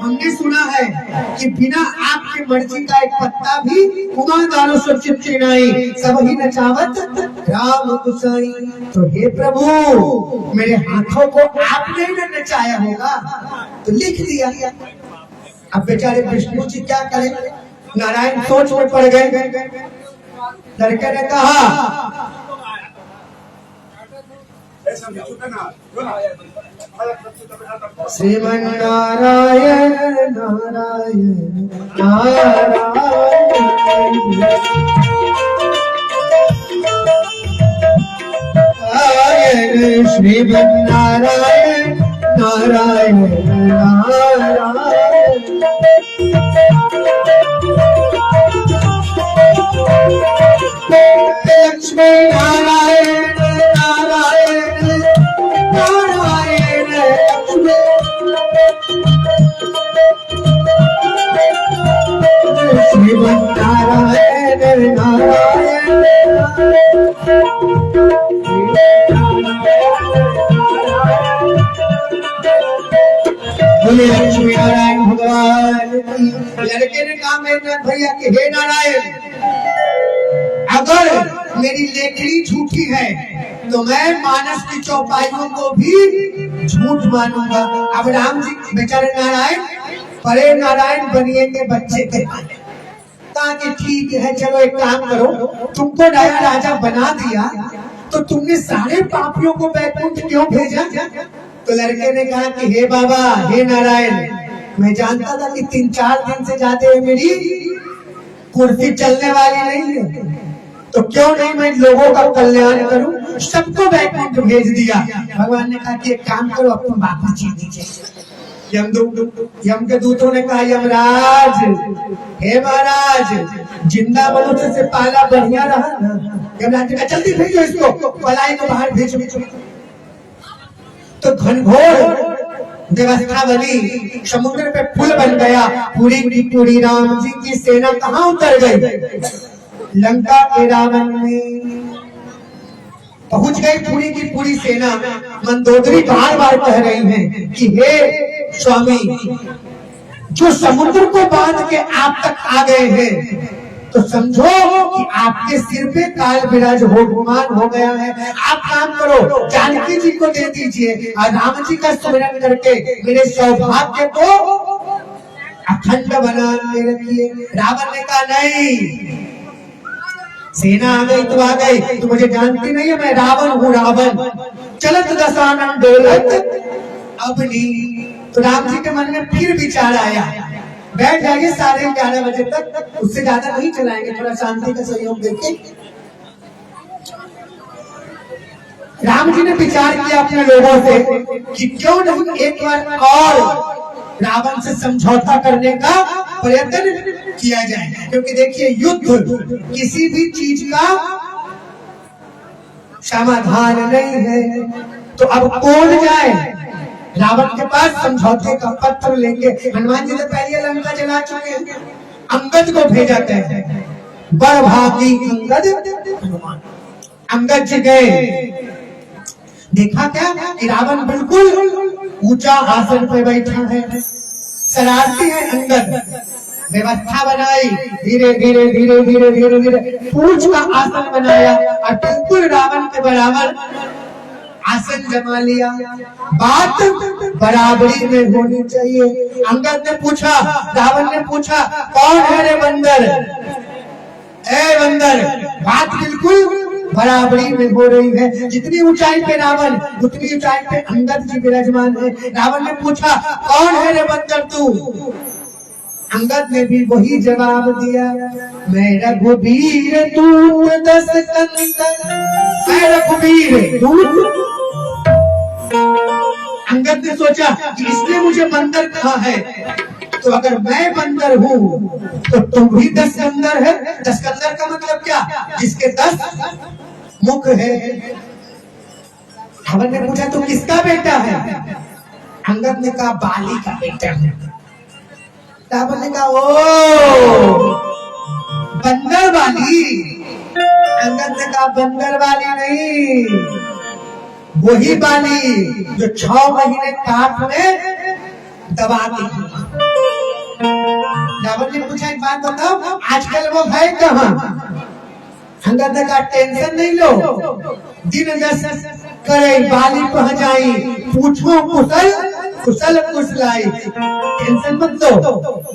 हमने सुना है कि बिना आपकी मर्जी का एक पत्ता भी उमादारो चित की नाही सब ही नचावत राम गुसाई। तो हे प्रभु मेरे हाथों को आपने ही नचाया होगा, तो लिख दिया। अब बेचारे विष्णु जी क्या करें, नारायण सोच में पड़ गए। लड़के ने कहा श्रीमन नारायण नारायण नारायण श्रीमन नारायण नारायण नारायण। लक्ष्मी नारायण नारायण नारायण लक्ष्मी। श्रीमन नारायण नारायण बोले लक्ष्मी नारायण भगवान। लड़के ने कहा मेरे भैया कि हे नारायण, अगर मेरी लेखनी झूठी है तो मैं मानस की चौपाइयों को भी झूठ मानूंगा। अब राम जी बेचारे नारायण बड़े नारायण बनिए के बच्चे थे, कहा कि ठीक है चलो एक काम करो, तुमको नया राजा बना दिया तो तुमने सारे पापियों को बैकुंठ क्यों भेजा? तो लड़के ने कहा कि हे बाबा हे नारायण, मैं जानता था कि 3-4 दिन से ज्यादा मेरी कुर्सी चलने वाली नहीं है, तो क्यों नहीं मैं लोगों का कल्याण करूं, सबको बैकुंठ भेज दिया। भगवान ने कहा कि एक काम करो, अब तुम वापस चल दीजिए। यम के दूतों ने कहा यमराज हे महाराज, जिंदा मनुष्य से पाला बढ़िया रहा ना। यमराज ने कहा जल्दी भेजो इसको, पलाई को बाहर भेजो। तो घनघोर व्यवस्था बनी, समुद्र पे पुल बन गया। पूरी की पूरी राम जी की सेना कहाँ उतर गई? लंका के रावण में पहुंच गई पूरी की पूरी सेना। मंदोदरी बार बार कह रही हैं कि हे स्वामी, जो समुद्र को बांध के आप तक आ गए हैं तो समझो कि आपके सिर पे काल विराज गुमान हो गया है। आप काम करो, जानकी जी को दे दीजिए और राम जी का स्मरण करके मेरे सौभाग्य को अखंड बना के रखिए। रावण ने कहा नहीं, सेना आ गई तो आ गई, तो मुझे जानती नहीं है, मैं रावण हूँ रावण। चलत दशानन डोलत अब नहीं। तो राम जी के मन में फिर विचार आया, बैठ जाइए 11:30 बजे तक, उससे ज्यादा नहीं चलाएंगे, थोड़ा शांति का सहयोग देके। राम जी ने विचार किया अपने लोगों से कि क्यों नहीं एक बार और रावण से समझौता करने का प्रयत्न किया जाए, क्योंकि देखिए युद्ध किसी भी चीज का समाधान नहीं है। तो अब कौन जाए? रावण के पास समझौते का पत्र लेंगे। हनुमान जी ने पहले लंका जला चुके हैं, अंगद को भेजा गया। बड़ भागी अंगद, अंगद जी गए, देखा क्या कि रावण बिल्कुल ऊंचा आसन पे बैठा है, शरारती है अंगद। व्यवस्था बनाई, धीरे धीरे धीरे धीरे धीरे धीरे पूंछ का आसन बनाया और बिल्कुल रावण के बराबर आसन जमा लिया। बात बराबरी में होनी चाहिए। अंगद ने पूछा, रावण ने पूछा, कौन है रे बंदर? ए बंदर, बात बिल्कुल बराबरी में हो रही है। जितनी ऊंचाई पे रावण, उतनी ऊंचाई पे अंगद जी विराजमान है। रावण ने पूछा, कौन है रे बंदर तू? अंगद ने भी वही जवाब दिया, मैं रघुबीर दूत 10 कंदर। मैं रघुबीर दूत। अंगद ने सोचा कि इसने मुझे बंदर कहा है, तो अगर मैं बंदर हूँ तो तुम भी 10 कंदर है। 10 कंदर का मतलब क्या? जिसके 10 मुख है। रावण ने पूछा तू किसका बेटा है? अंगद ने कहा बाली का बेटा है। रावण ने कहा ओ बंदर वाली। अंगद ने कहा बंदर वाली नहीं, वही बाली जो 6 महीने काट में दबाती। रावण ने पूछा एक बात बताओ, आजकल वो है कहाँ? अंगद ने कहा टेंशन नहीं लो, दिन दस करे बाली पहुंचाई, पूछो कुशल कुशल कुशलाई। टेंशन मत लो,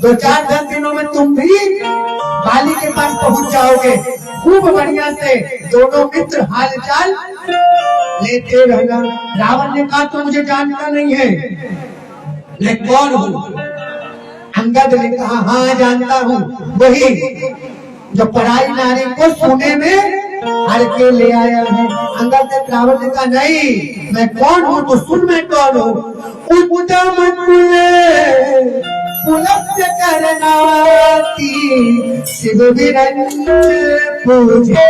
2-4-10 दिनों में तुम भी बाली के पास पहुंच जाओगे। खूब बढ़िया से दोनों मित्र हालचाल लेते रहना। रावण ने कहा तो मुझे जानता नहीं है, मैं कौन हूँ? अंगद ने कहा हाँ जानता हूँ, वही जो पराई नारी को सोने में हर के ले आया है। अंगद ने रावण ने कहा नहीं, मैं कौन हूँ तो सुन, मैं कौन हूँ। उत्तम पुलस्य करनाती शिव विरंज पूजे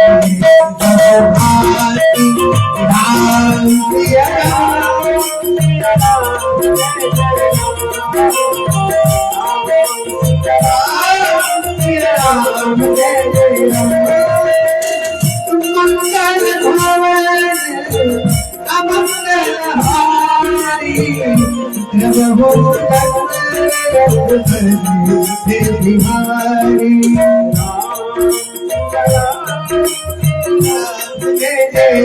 भांति राम सिया राम जय जय मंगल भवन अमंगल हारी रघु बिहारी जय जय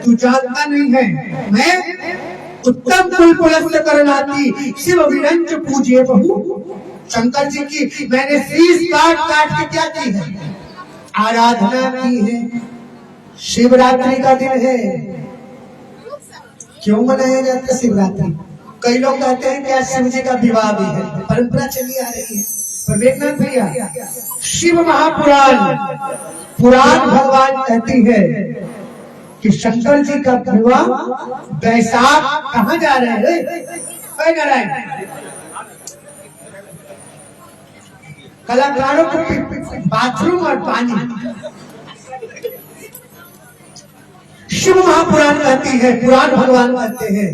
तू जानता नहीं है, मैं उत्तम कुल पुलस्त करनाती शिव विरंज पूजिए बहु। शंकर जी की मैंने शीश काट काट के क्या की है? आराधना की है। शिवरात्रि का दिन है, क्यों मनाया जाता है शिवरात्रि? कई लोग कहते हैं कि शिव जी का विवाह भी है, परंपरा चली आ रही है। पर देखना भैया, शिव महापुराण पुराण भगवान कहती है कि शंकर जी का विवाह बैसाख कहाँ जा रहे हैं नारायण? कलाकारों को बाथरूम और पानी। शिव महापुराण कहती है, पुराण भगवान कहते हैं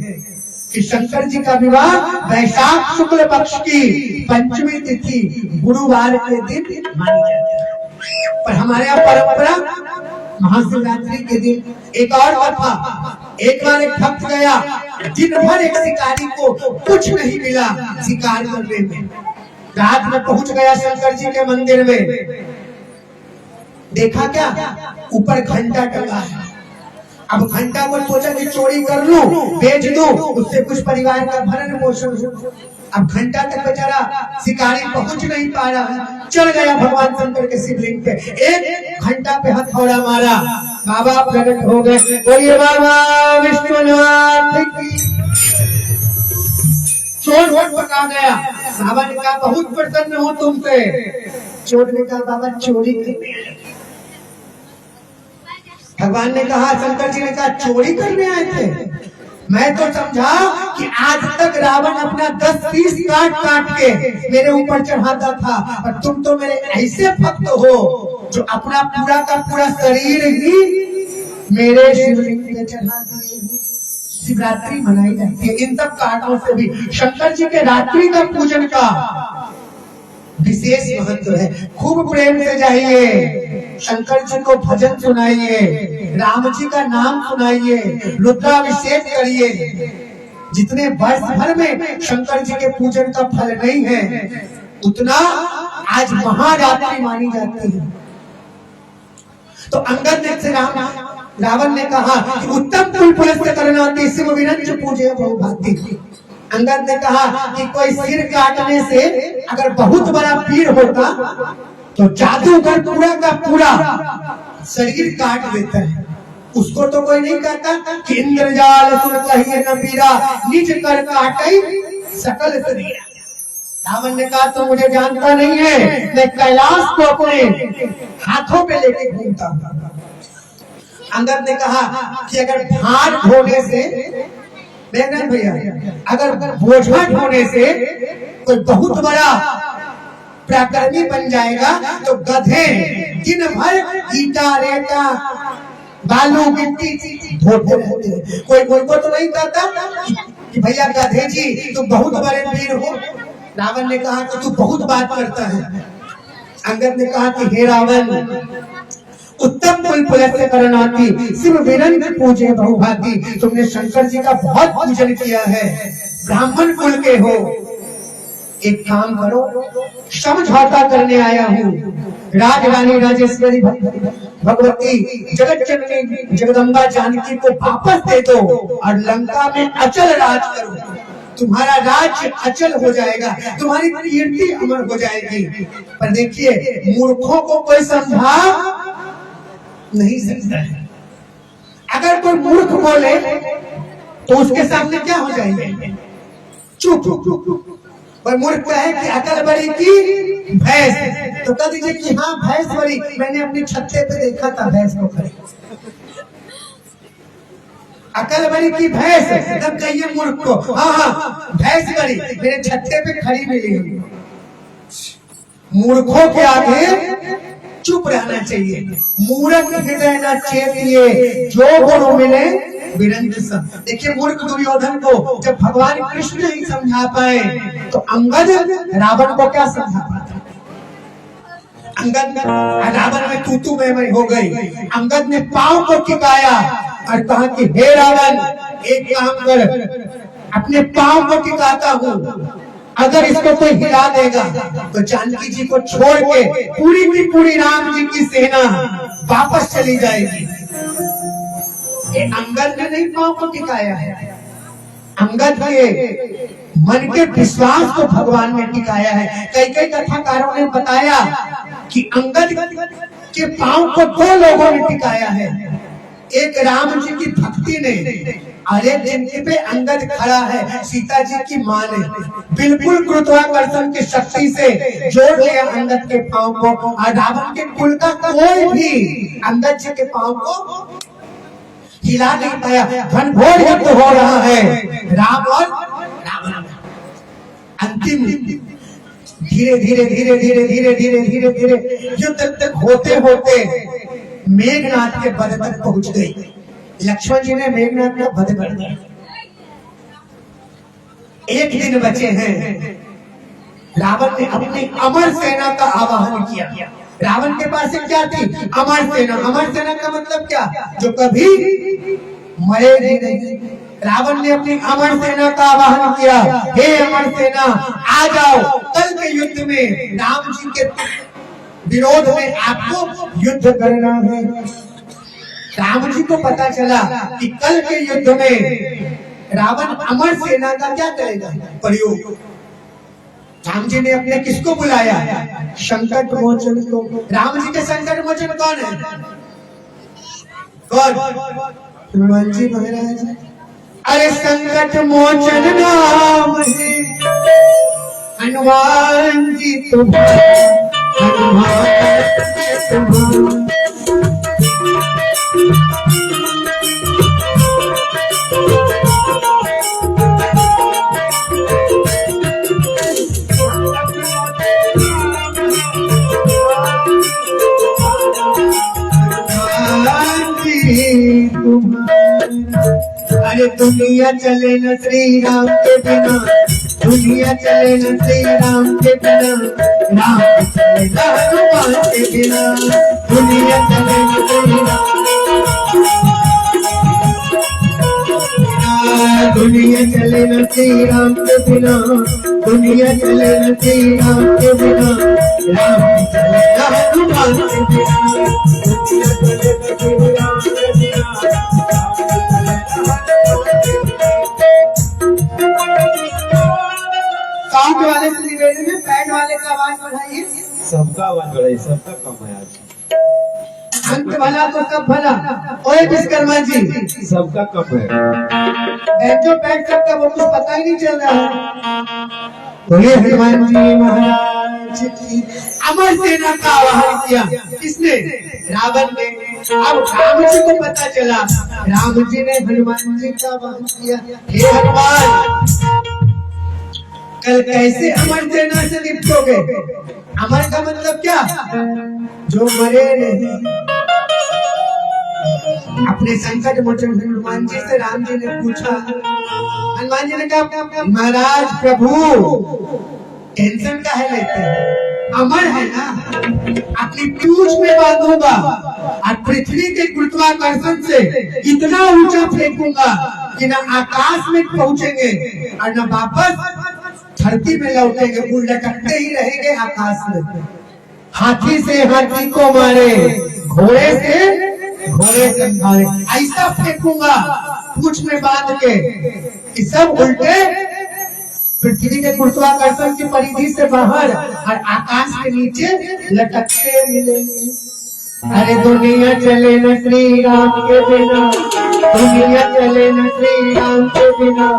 कि शंकर जी का विवाह बैसाख शुक्ल पक्ष की पंचमी तिथि गुरुवार के दिन मानी जाती है। पर हमारे यहाँ परंपरा महाशिवरात्रि के दिन। एक और कथा, एक बार एक भक्त गया, दिन भर एक शिकारी को कुछ नहीं मिला शिकार करने में। रात में पहुंच गया शंकर जी के मंदिर में, देखा क्या ऊपर घंटा टंगा है। अब घंटा को सोचा कि चोरी कर लूं, बेच दूं, उससे कुछ परिवार का भरण पोषण हो। अब घंटा तक बेचारा शिकारी पहुंच नहीं पा रहा, चल गया भगवान शंकर के शिवलिंग पे, एक घंटा पे हथौड़ा मारा, बाबा प्रकट हो गए। बोलिए बाबा विष्णुनाथ की। चोर वोट पका गया। बाबा ने कहा बहुत प्रसन्न हूँ तुमसे। चोर ने कहा बाबा चोरी करने आए। भगवान ने कहा, शंकर जी ने कहा चोरी करने आए थे? मैं तो समझा कि आज तक रावण अपना 10 पीस काट काट के मेरे ऊपर चढ़ाता था, और तुम तो मेरे ऐसे भक्त हो जो अपना पूरा का पूरा शरीर ही मेरे शिवलिंग पे चढ़ा दिए हो। शिवरात्रि मनाई जाती है इन सब कारणों से भी। शंकर जी के रात्रि का पूजन का विशेष महत्व है। खूब प्रेम से जाइए, शंकर जी को भजन सुनाइए, राम जी का नाम सुनाइए, रुद्राभिषेक करिए। जितने वर्ष भर में शंकर जी के पूजन का फल नहीं है, उतना आज महारात्रि मानी जाती है। तो अंगद ने से रावण ने कहा कि उत्तम कुल पुलस्त करनाती शिव विरंज पूजे बहु भांति। अंगद ने कहा कि कोई सिर काटने से अगर बहुत बड़ा पीड़ होता तो जादूगर पूरा का पूरा शरीर काट देता है, उसको तो कोई नहीं कहता कि इंद्रजाल सुन कहिए न पीरा, निज कर काटे सकल शरीर। रावण ने कहा तो मुझे जानता नहीं है, मैं कैलाश को अपने हाथों पे लेके घूमता हूँ। अंगद ने कहा कि अगर भार ढोने से, भैया अगर बोझा ढोने से कोई बहुत बड़ा पराक्रमी बन जाएगा तो गधे दिन भर ईटा रेता बालू मिट्टी ढोते रहते हैं। कोई को तो नहीं कहता कि भैया गधे जी तुम बहुत बड़े वीर हो। रावण ने कहा कि तू बहुत बात करता है। अंगद ने कहा कि हे रावण, उत्तम कुल पुलस्य करनाती शिव वीरन पूजे बहुभाती। तुमने शंकर जी का बहुत पूजन किया है, ब्राह्मण कुल के हो। एक काम करो, समझौता करने आया हूँ। राजरानी राजेश्वरी भगवती जगत जननी जगदम्बा जानकी को वापस दे दो और लंका में अचल राज करो। तुम्हारा राज्य अचल हो जाएगा, तुम्हारी कीर्ति अमर हो जाएगी। पर देखिए, मूर्खों को कोई समझा नहीं सकता है। अगर कोई मूर्ख बोले तो उसके सामने क्या हो जाएंगे? चुप। पर मूर्ख है कि अकल बड़ी की भैंस, तो कह दीजिए कि हाँ भैंस बड़ी, मैंने अपनी छत्ते पे देखा था भैंस को खड़ी। अकल बड़ी की भैंस, तब कहिए मूर्ख को हाँ भैंस बड़ी, मेरे छत्ते पे खड़ी मिली। मूर्खों के आगे चुप रहना चाहिए। मूर्ख हृदय न चेतिए, जो गुरु मिले वीरेंद्र संग। देखिए, मूर्ख दुर्योधन को जब भगवान कृष्ण नहीं समझा पाए तो अंगद रावण को क्या समझा पाता? अंगद रावण में तू मैं हो गई। अंगद ने पांव को टिकाया और कहा कि हे रावण, एक काम कर, अपने पांव को टिकाता हूँ, अगर इसको कोई हिला देगा तो जानकी जी को छोड़ के पूरी की पूरी राम जी की सेना वापस चली जाएगी। ये अंगद ने नहीं पांव को टिकाया है, अंगद के मन के विश्वास को भगवान ने टिकाया है। कई कथाकारों ने बताया कि अंगद के पांव को दो लोगों ने टिकाया है। एक राम जी की भक्ति ने, और एक जिनके पे अंगद खड़ा है, सीता जी की मां ने बिल्कुल गुरुत्वाकर्षण की शक्ति से जोड़ लिया अंगद के पांव को। और रावण के कुल का कोई भी अंगद जी के पांव को हिला नहीं पाया। घनघोर युद्ध हो रहा है राम और रावण। अंतिम धीरे युद्ध तक होते होते मेघनाथ के वध तक पहुंच गई। लक्ष्मण जी ने मेघनाथ का वध कर दिया। एक दिन बचे हैं। रावण ने अपनी अमर सेना का आवाहन किया। रावण के पास क्या थी? अमर सेना। अमर सेना का मतलब क्या? जो कभी मरेगी नहीं। रावण ने अपनी अमर सेना का आवाहन किया, हे अमर सेना आ जाओ, कल के युद्ध में राम जी के विरोध में आपको युद्ध करना है। राम जी को पता चला कि कल के युद्ध में रावण अमर सेना का क्या करेगा? प्रयोग। राम जी ने अपने किसको बुलाया? संकट मोचन को। राम जी के संकट मोचन कौन है? कौन? हनुमान जी महाराज। अरे संकट मोचन नाम है हनुमान जी तुम्हारा, हनुमान तुम्हारा। अरे दुनिया चले न श्री राम के बिना, दुनिया चले न श्री राम के बिना, राम चले न हनुमान के बिना। दुनिया चले न श्री राम, दुनिया चले न श्री राम के बिना, दुनिया चले न श्री राम के बिना, राम चले न हनुमान के बिना। दुनिया चले न श्री राम के बिना, साउंड वाले से निवेदन है, पैड वाले का आवाज बढ़ाइए। सबका आवाज बढ़ाइए, सबका कम है आज। अंत भला तो सब भला। ओए विश्वकर्मा जी, सबका कम है। जो पैड सबका वो कुछ पता ही नहीं चल रहा है। बोलिए हनुमान जी महाराज की। अमर सेना का आवाहन किया किसने? रावण ने। अब राम जी को पता चला, राम जी ने हनुमान जी का आवाहन किया, हे हनुमान, कल कैसे अमर सेना से निपटोगे? अमर का मतलब क्या? जो मरे नहीं। अपने संकट मोचन हनुमान जी से राम जी ने पूछा। हनुमान जी ने कहा महाराज प्रभु टेंशन का है लेते हैं, अमर है ना, अपनी पूंछ में बांधूंगा और पृथ्वी के गुरुत्वाकर्षण से इतना ऊंचा फेंकूंगा कि ना आकाश में पहुंचेंगे और न वापस धरती में लौटेंगे, फूल लटकते ही रहेंगे आकाश में। हाथी से हाथी को मारे, घोड़े से मारे, ऐसा फेंकूंगा पूंछ में बांध के कि सब उल्टे पृथ्वी के गुरुत्वाकर्षण की परिधि से बाहर और आकाश के नीचे लटकते मिलेंगे। अरे दुनिया चले न श्री राम के बिना, दुनिया चले न श्री राम के बिना,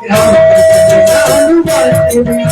राम के बिना।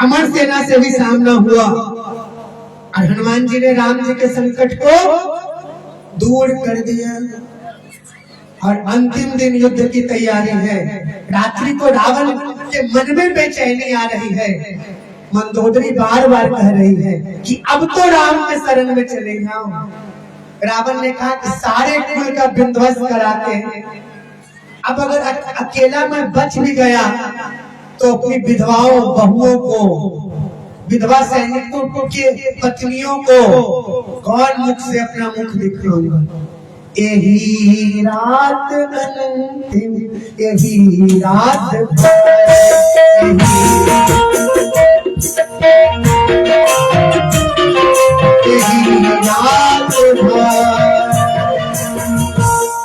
अमर सेना से भी सामना हुआ और हनुमान जी ने राम जी के संकट को दूर कर दिया और अंतिम दिन युद्ध की तैयारी है। रात्रि को रावण के मन में बेचैनी आ रही है। मंदोदरी बार बार कह रही है कि अब तो राम के शरण में चले जाओ। रावण ने कहा कि सारे कुल का विध्वंस करा के अब अगर अकेला मैं बच भी गया तो अपनी विधवाओं बहुओं को, विधवा सैनिकों को के पत्नियों को कौन मुख से अपना मुख दिखाऊंगा। यही रात अंतिम, यही रात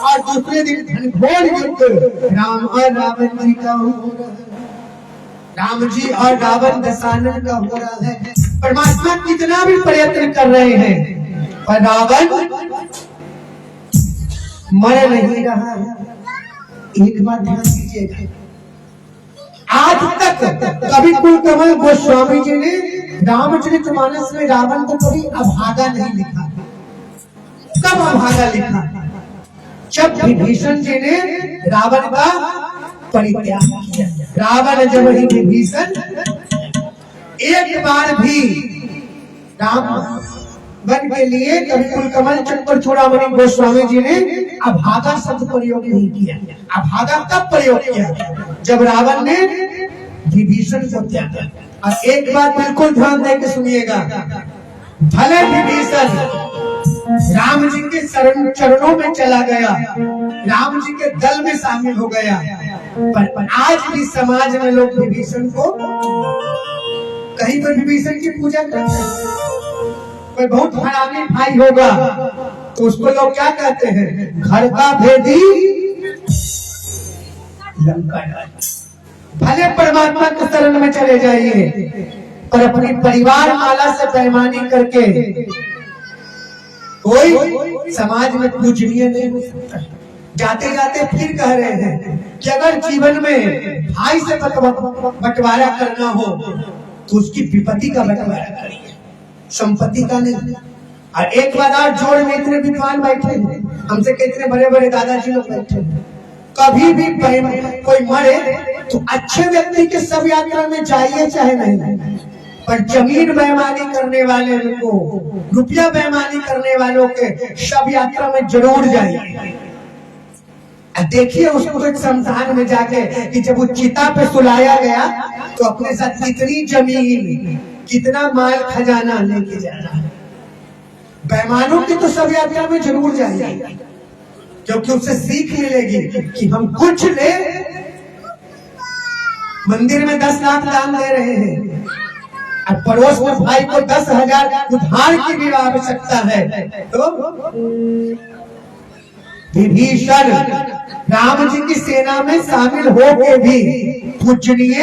और दूसरे दिन घनघोर युद्ध राम और रावण जी का हो रहा है। राम जी और रावण दशानन का हो रहा है। परमात्मा कितना भी प्रयत्न कर रहे हैं पर रावण मर नहीं रहा है। एक बात ध्यान दीजिएगा, आज तक कभी कुलकमल गोस्वामी जी ने रामचरितमानस में रावण को कभी अभागा नहीं लिखा। कब अभागा लिखा? जब विभीषण जी ने रावण का परित्याग किया। रावण जब ही विभीषण एक बार भी राम वन के लिए कभी कुलकमल चंद्र चूड़ामणि गोस्वामी जी ने अभागा शब्द प्रयोग नहीं किया। अभागा तब प्रयोग किया जब रावण ने विभीषण को त्यागा। और एक बात बिल्कुल ध्यान देकर सुनिएगा, भले विभीषण राम जी के चरणों में चला गया, राम जी के दल में शामिल हो गया, पर आज भी समाज में लोग विभीषण को कहीं पर विभीषण की पूजा करते हैं। कोई बहुत हरामी भाई होगा तो उसको लोग क्या कहते हैं? घर का भेदी लंका डाली। भले परमात्मा के शरण में चले जाइए पर अपनी परिवार माला से बेईमानी करके कोई समाज में पूजनीय नहीं हो सकता। जाते जाते फिर कह रहे हैं कि अगर जीवन में भाई से बंटवारा करना हो तो उसकी विपत्ति का बंटवारा करिए, संपत्ति का नहीं। और एक बार और जोड़ में इतने विद्वान बैठे हैं, हमसे कितने बड़े बड़े दादाजी लोग बैठे हैं, कभी भी कोई मरे तो अच्छे व्यक्ति के सब यात्रा में जाइए चाहे नहीं, पर जमीन बेईमानी करने वाले को, रुपया बेईमानी करने वालों के शव यात्रा में जरूर जाइए। देखिए उसको एक शमशान में जाके कि जब वो चिता पे सुलाया गया तो अपने साथ कितनी जमीन, कितना माल खजाना लेके जा रहा है। बेईमानों की तो सब यात्रा में जरूर जाएगी, क्योंकि उससे सीख मिलेगी कि हम कुछ ले, मंदिर में 10 लाख दान दे रहे हैं और पड़ोस में भाई को 10,000 उधार की भी आवश्यकता है, तो विभीषण राम जी की सेना में शामिल होके भी पूजनीय,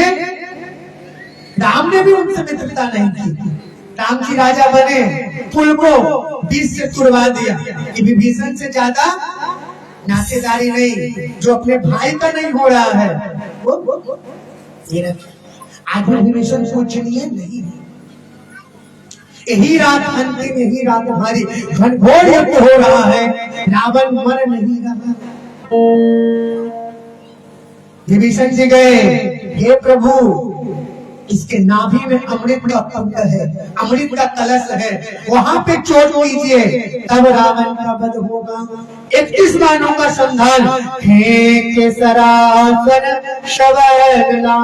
राम ने भी उनसे मित्रता नहीं की। राम जी राजा बने, पुल को बीच से तुड़वा दिया कि विभीषण से ज्यादा नातेदारी नहीं, जो अपने भाई का नहीं हो रहा है वो ये आज विभीषण पूजनीय नहीं। यही रात अंतिम, यही रात हमारी घनघोर युद्ध हो रहा है, रावण मर नहीं रहा। विभीषण जी गए, हे प्रभु इसके नाभि में अमृत का कुंड है, अमृत का कलश है, वहां पे चोट कीजिए तब रावण का वध होगा। 31 बाणों का संधान, हे के सरासन शवरला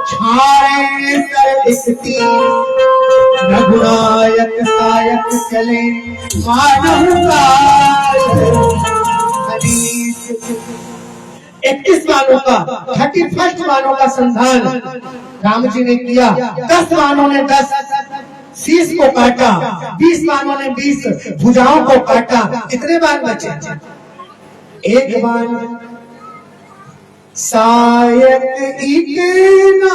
छाए सर इकती रघुनायक सायक चले मानव का 31 बाणों का 31 बाणों का संधान राम जी ने किया। 10 बाणों ने 10 शीश को काटा, 20 बाणों ने 20 भुजाओं को काटा। कितने बाण बचे? एक बाण सायक इतना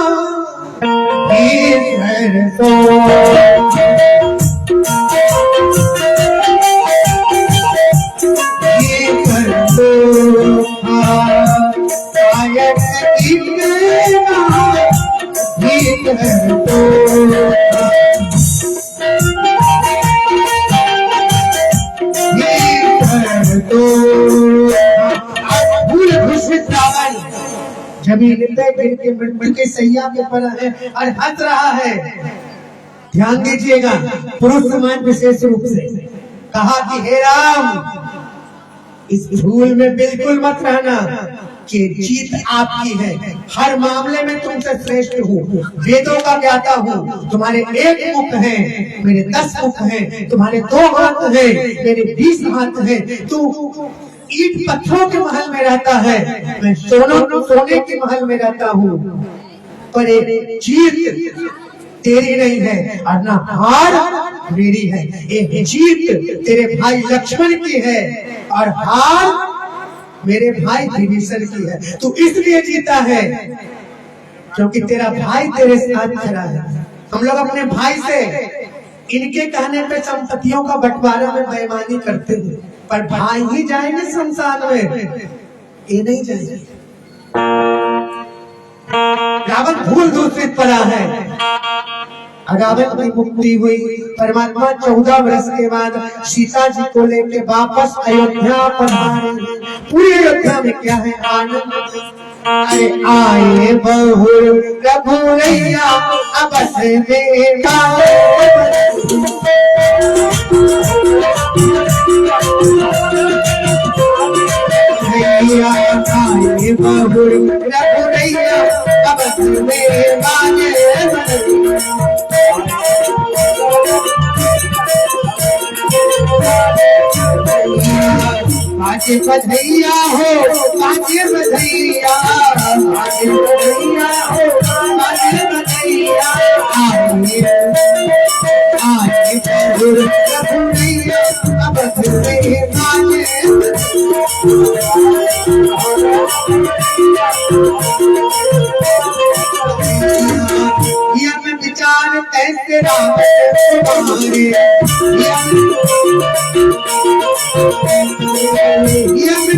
जमीन पे गिर के मृत्यु के सैया के पर है और हंस रहा है। ध्यान दीजिएगा, पुरुष समाज विशेष रूप से कहा कि हे राम इस भूल में बिल्कुल मत रहना कि जीत आपकी है, हर मामले में तुमसे श्रेष्ठ हूँ, वेदों का ज्ञाता हूँ। तुम्हारे 1 मुख है, मेरे 10 मुख है, तुम्हारे 2 हाथ है, मेरे 20 हाथ है। तू ईट पत्थरों के महल में रहता है, मैं सोने के महल में रहता हूँ, पर एक जीत तेरी नहीं है और ना हार मेरी है। एक जीत तेरे भाई लक्ष्मण की है और हार मेरे भाई विभीषण की है। तू इसलिए जीता है क्योंकि तेरा भाई तेरे साथ खड़ा है। हम लोग अपने भाई से इनके कहने पे संपत्तियों का बंटवारा में बेईमानी करते हैं, पर भाई ही जाएंगे शमशान में, ये नहीं जाएंगे। रावण भूल दूषित पड़ा है, रावण की मुक्ति हुई। परमात्मा 14 वर्ष के बाद सीता जी को लेके वापस अयोध्या पधारे। पूरी अयोध्या में क्या है आनंद, अरे आए बहुर रघुरैया अबस में आए बहुर रघुरैया अबस में बाजे बधैया हो, बाजे बधैया, बाजे बधैया हो, बाजे बधैया। आए बहुर रघुरैया अबस में बाजे विचार कैसे राम तुम्हारे,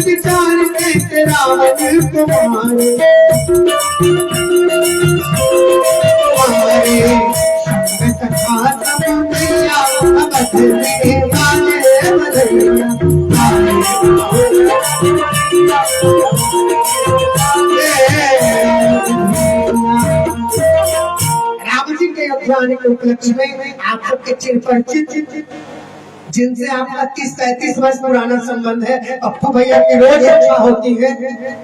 विचार कैसे रावण तुम्हारे, सखा सब मैया अबस में बाजे बधैया। राम जी के अभियान के उपलक्ष्य में आप सबके चिर परिचित जिनसे आपका 30-35 वर्ष पुराना संबंध है। पप्पू भैया की रोज इच्छा होती है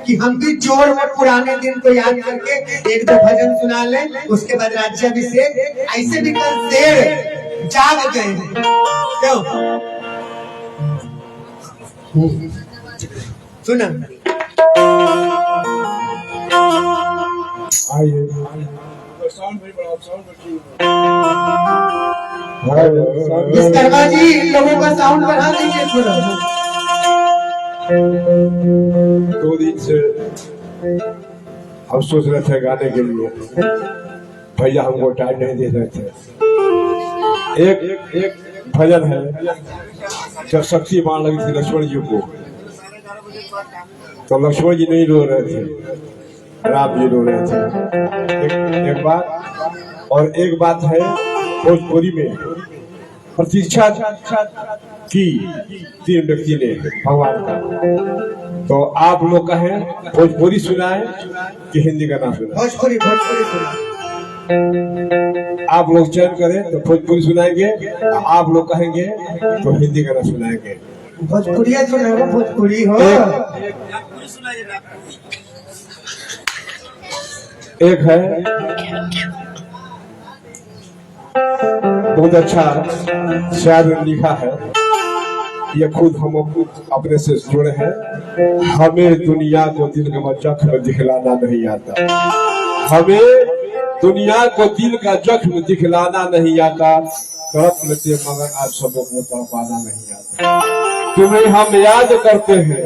कि हम भी जोर में पुराने दिन को याद करके एक दो भजन सुना लें, उसके बाद राज्याभिषेक। ऐसे भी कल शेर जाग गए हैं। क्यों सुना? विश्वकर्मा जी इन लोगों का साउंड बढ़ा दीजिए थोड़ा। 2 दिन से हम सोच रहे थे गाने के लिए, भैया हमको टाइम नहीं दे रहे थे। एक भजन है, जब शक्ति मान लगी थी लक्ष्मण जी को, तो लक्ष्मण जी नहीं रो रहे थे, राम जी रो रहे थे। एक बात और एक बात है, भोजपुरी में प्रतीक्षा की 3 व्यक्ति ने भगवान का, तो आप लोग कहें भोजपुरी सुनाए कि हिंदी गाना सुनाए? भोजपुरी सुना। आप लोग चयन करें तो भोजपुरी सुनाएंगे, आप लोग कहेंगे तो हिंदी गाना सुनाएंगे। भोजपुरिया सुनाओ, भोजपुरी हो। एक है बहुत अच्छा शायर ने लिखा है, ये खुद हम अपने से जुड़े हैं। हमें दुनिया को दिल का जख्म दिखलाना नहीं आता, हमें दुनिया को दिल का जख्म दिखलाना नहीं आता, तड़प लेते मगर आज सबों को तड़पाना नहीं आता। तुम्हें हम याद करते हैं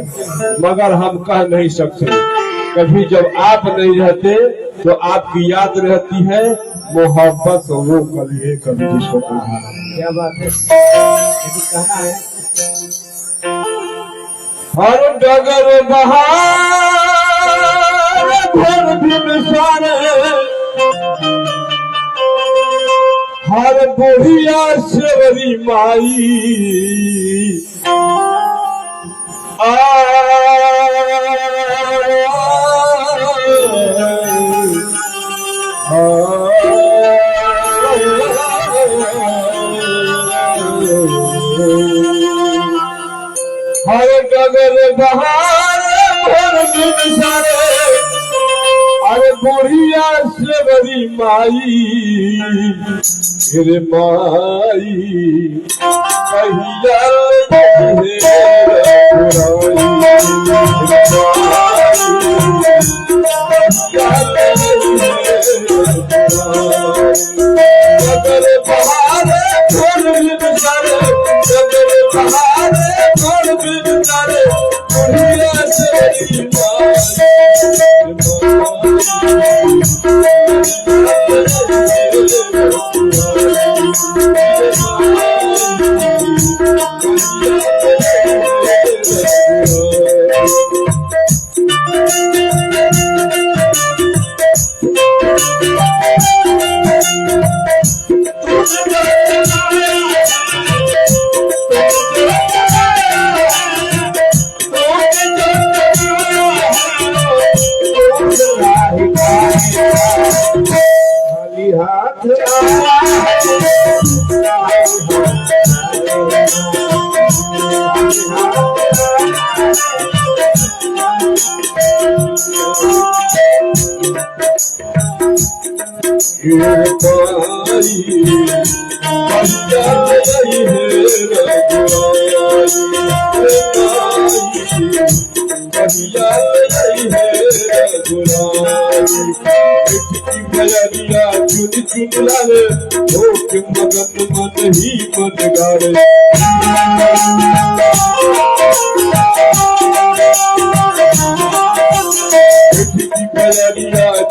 मगर हम कह नहीं सकते, कभी जब आप नहीं रहते तो आपकी याद रहती है। मोहब्बत वो कभी कभी जिसको क्या बात है, कहा है हर डगर बहार भर दिन सारे, हर बुढ़िया सेवरी माई हर डगर बहार भर दिन सारे, अरे बुढ़िया सेवरी माई रे माई कहिया मगन मन ही मन गारे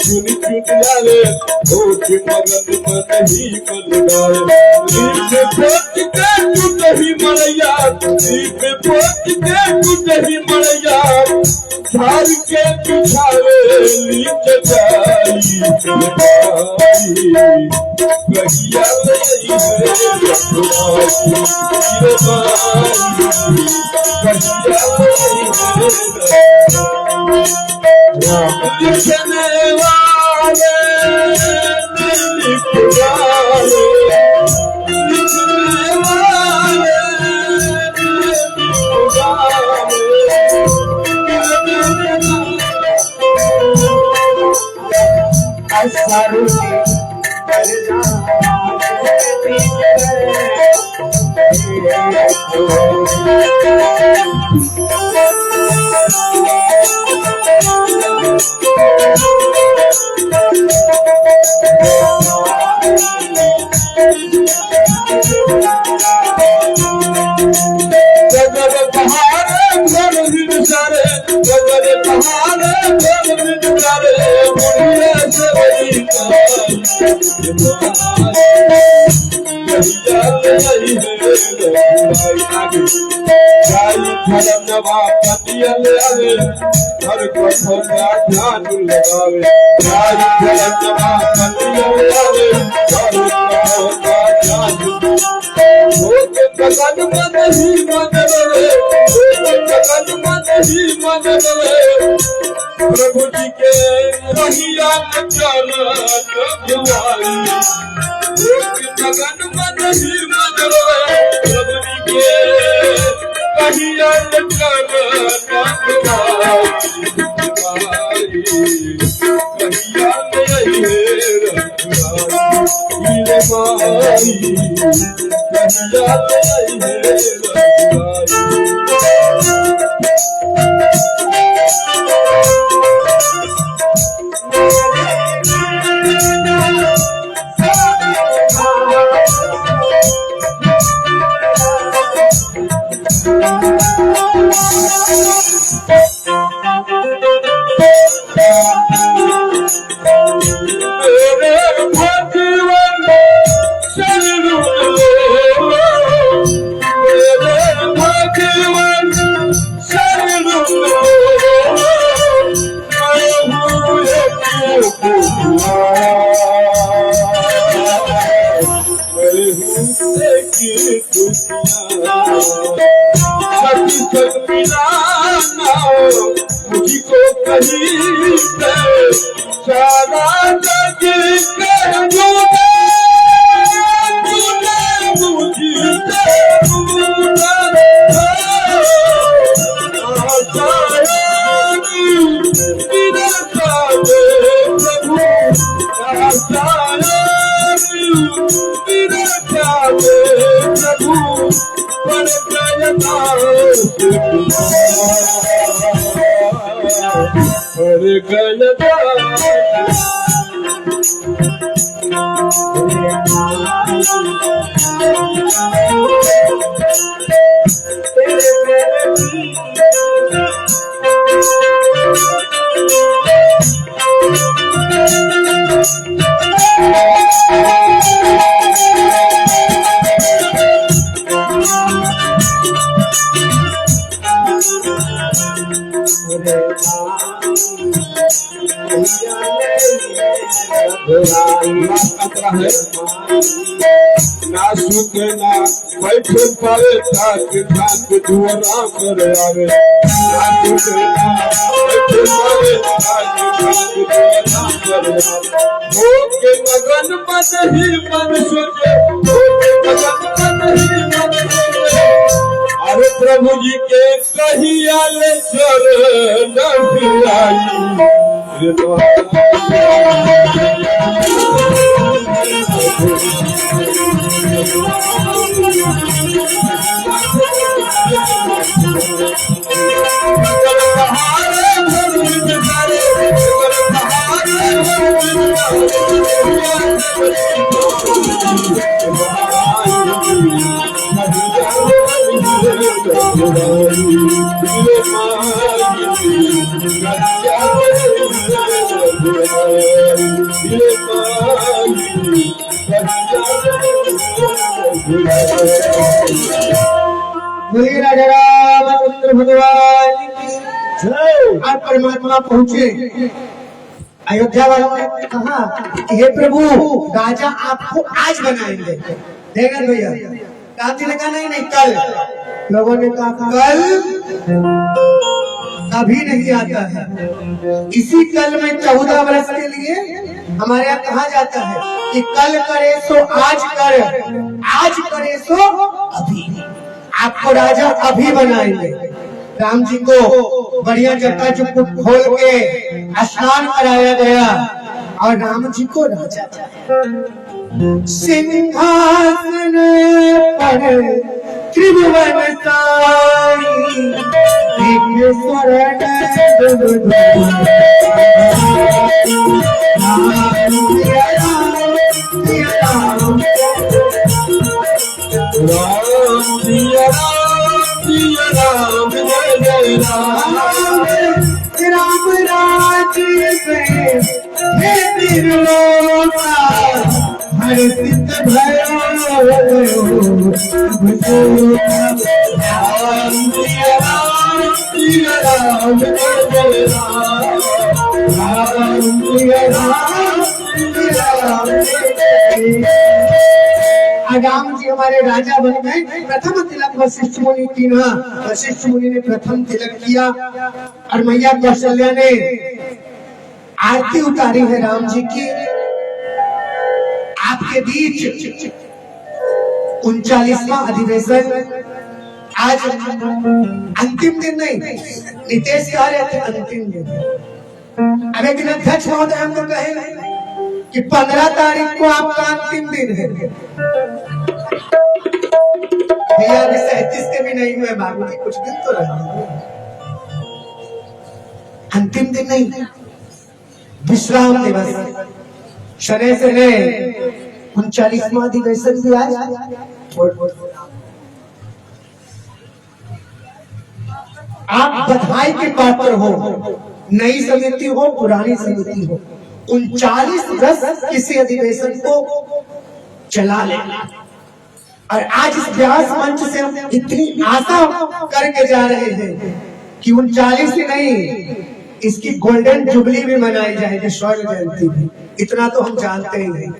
चुन चुन लाले हो के मगन मन ही मन गारे। पोच के तू नहीं मरैया, पोच के तू नहीं मरैया, झाड़ के पिछावे लीच जाई कहिया लिखने वाले लिख डाले, लिखने वाले प्रभु जी के रहिया लगन मन ही मन प्रभु जी के रहिया अरे प्रभु जी के कहिया ले बोलिए राजा रामचंद्र भगवान की जय। आज परमात्मा पहुँचे अयोध्या वालों ने कहा हे प्रभु राजा आपको आज बनाएंगे। देखा भैया काम जी ने कहा नहीं कल। लोगों ने कहा कल अभी नहीं आता है। इसी कल में 14 वर्ष के लिए हमारे यहाँ कहा जाता है कि कल करे सो आज कर, आज करे सो अभी। आपको राजा अभी बनाएंगे। राम जी को बढ़िया जटा चुप खोल के स्नान कराया गया और राम जी को राजा सिंहासन पर त्रिभुवन साई एक स्वर्ण राम राज्य में हे त्रिलोका हर सिद्ध भयो राम जी हमारे राजा बन गए। प्रथम तिलक वशिष्ठ मुनि की ना, वशिष्ठ मुनि ने प्रथम तिलक किया और मैया कौशल्या ने आरती उतारी है राम जी की। आपके बीच 39वां अधिवेशन, आज अंतिम दिन नहीं, नीतीश कह रहे थे अंतिम दिन। अब एक अध्यक्ष महोदय हमको कहे कि 15 तारीख को आपका अंतिम दिन है। भैया अभी 37 के भी नहीं हुए बाबू जी, कुछ दिन तो रहे। अंतिम दिन नहीं, विश्राम दिवस। शनि से 39वां अधिवेशन भी आज। आप बधाई के पात्र हो, नई समिति हो पुरानी समिति हो, 39 वर्ष किसी अधिवेशन को चला लेना। और आज इस व्यास मंच से हम इतनी आशा करके जा रहे हैं कि 39 ही नहीं, इसकी गोल्डन जुबली भी मनाई जाएगी, स्वर्ण जयंती भी। इतना तो हम जानते ही नहीं।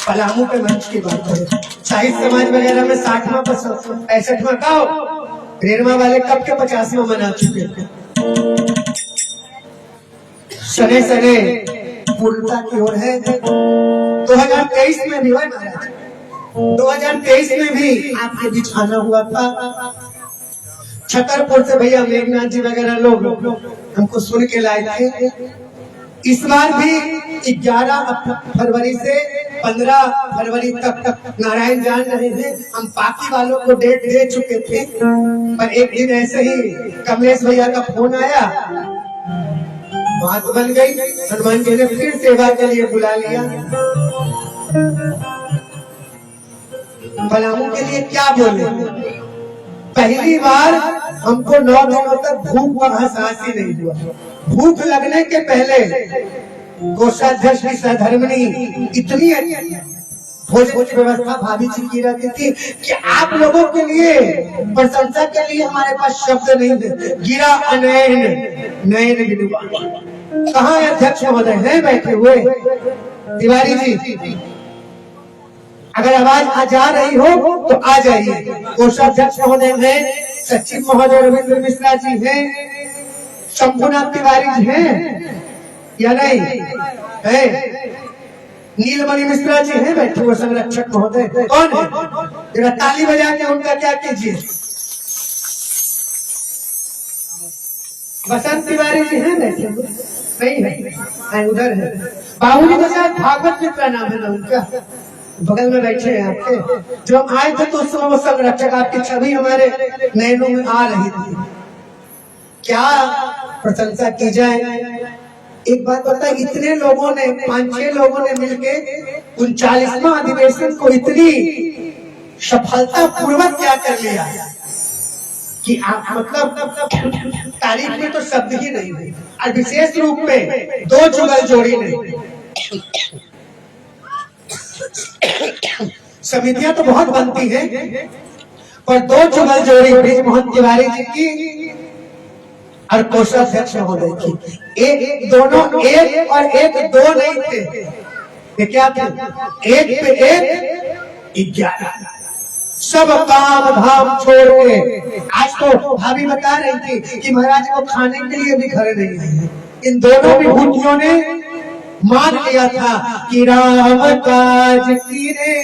पलामू के मंच की बात है, साहित्य समाज वगैरह में 60वां 65वां का हो, रेरमा वाले कब के 50वां मना चुके थे। शनि शनि पूर्णता की ओर है। 2023 में भी 2023 में भी आपके बीच आना हुआ था। छतरपुर से भैया मेघनाथ जी वगैरह लोग हमको सुन के लाए थे। इस बार भी 11 फरवरी से 15 फरवरी तक नारायण जान रहे हैं। हम बाकी वालों को डेट दे चुके थे, पर एक दिन ऐसे ही कमलेश भैया का फोन आया, बात बन गई। हनुमान जी ने फिर सेवा के लिए बुला लिया। पलामू के लिए क्या बोले, पहली बार हमको 9 दिनों तक भूख का एहसास ही नहीं हुआ। भूख लगने के पहले कोषाध्यक्ष की सहधर्मिणी इतनी भोजन की व्यवस्था भाभी जी की रहती थी कि आप लोगों के लिए प्रशंसा के लिए हमारे पास शब्द नहीं थे। गिरा अनयन नयन विदुआ। कहाँ अध्यक्ष महोदय हैं बैठे हुए? तिवारी जी, अगर आवाज आ जा रही हो तो आ जाइए। कोषाध्यक्ष महोदय हैं, सचिव महोदय रविंद्र मिश्रा जी हैं, शंभुनाथ तिवारी जी हैं या नहीं है? नीलमणि मिश्रा जी हैं बैठे हुए, संरक्षक महोदय कौन है? जरा ताली बजा के उनका क्या कीजिए। बसंत तिवारी जी हैं बैठे हुए, नहीं है, उधर है। बाहुली तो शायद भागवत मित्रा नाम है ना उनका, बगल में बैठे हैं आपके। जो हम आए थे तो उस समय वो संरक्षक, आपकी छवि हमारे नैनों में आ रही थी। क्या प्रशंसा की जाए। एक बात पता है, इतने लोगों ने 5-6 लोगों ने मिलके 39वां अधिवेशन को इतनी सफलता पूर्वक क्या कर लिया कि आप मतलब तारीफ में तो शब्द ही नहीं है। और विशेष रूप में 2 जुगल जोड़ी ने, समितियां तो बहुत बनती हैं, पर 2 जुगल जोड़ी बृजमोहन तिवारी जी की और कोषाध्यक्ष महोदय की। एक दोनों एक और एक 2 नहीं थे, ये क्या थे? एक पे एक 11। सब काम धाम छोड़ के, आज तो भाभी बता रही थी कि महाराज को खाने के लिए भी घर नहीं है। इन दोनों विभूतियों ने मान लिया था कि राम काज की रे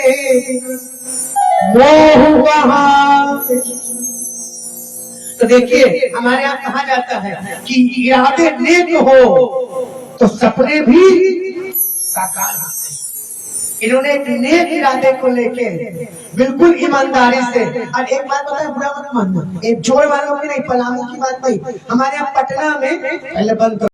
मोह वहां। तो देखिए हमारे यहाँ कहा जाता है कि इरादे नेक हो तो सपने भी साकार होते हैं। इन्होंने एक नेक इरादे को लेके बिल्कुल ईमानदारी से, और एक बात पता है, बुरा मत मानना, एक जोर वालों की नहीं, पलामू की बात नहीं, हमारे यहाँ पटना में पहले बंद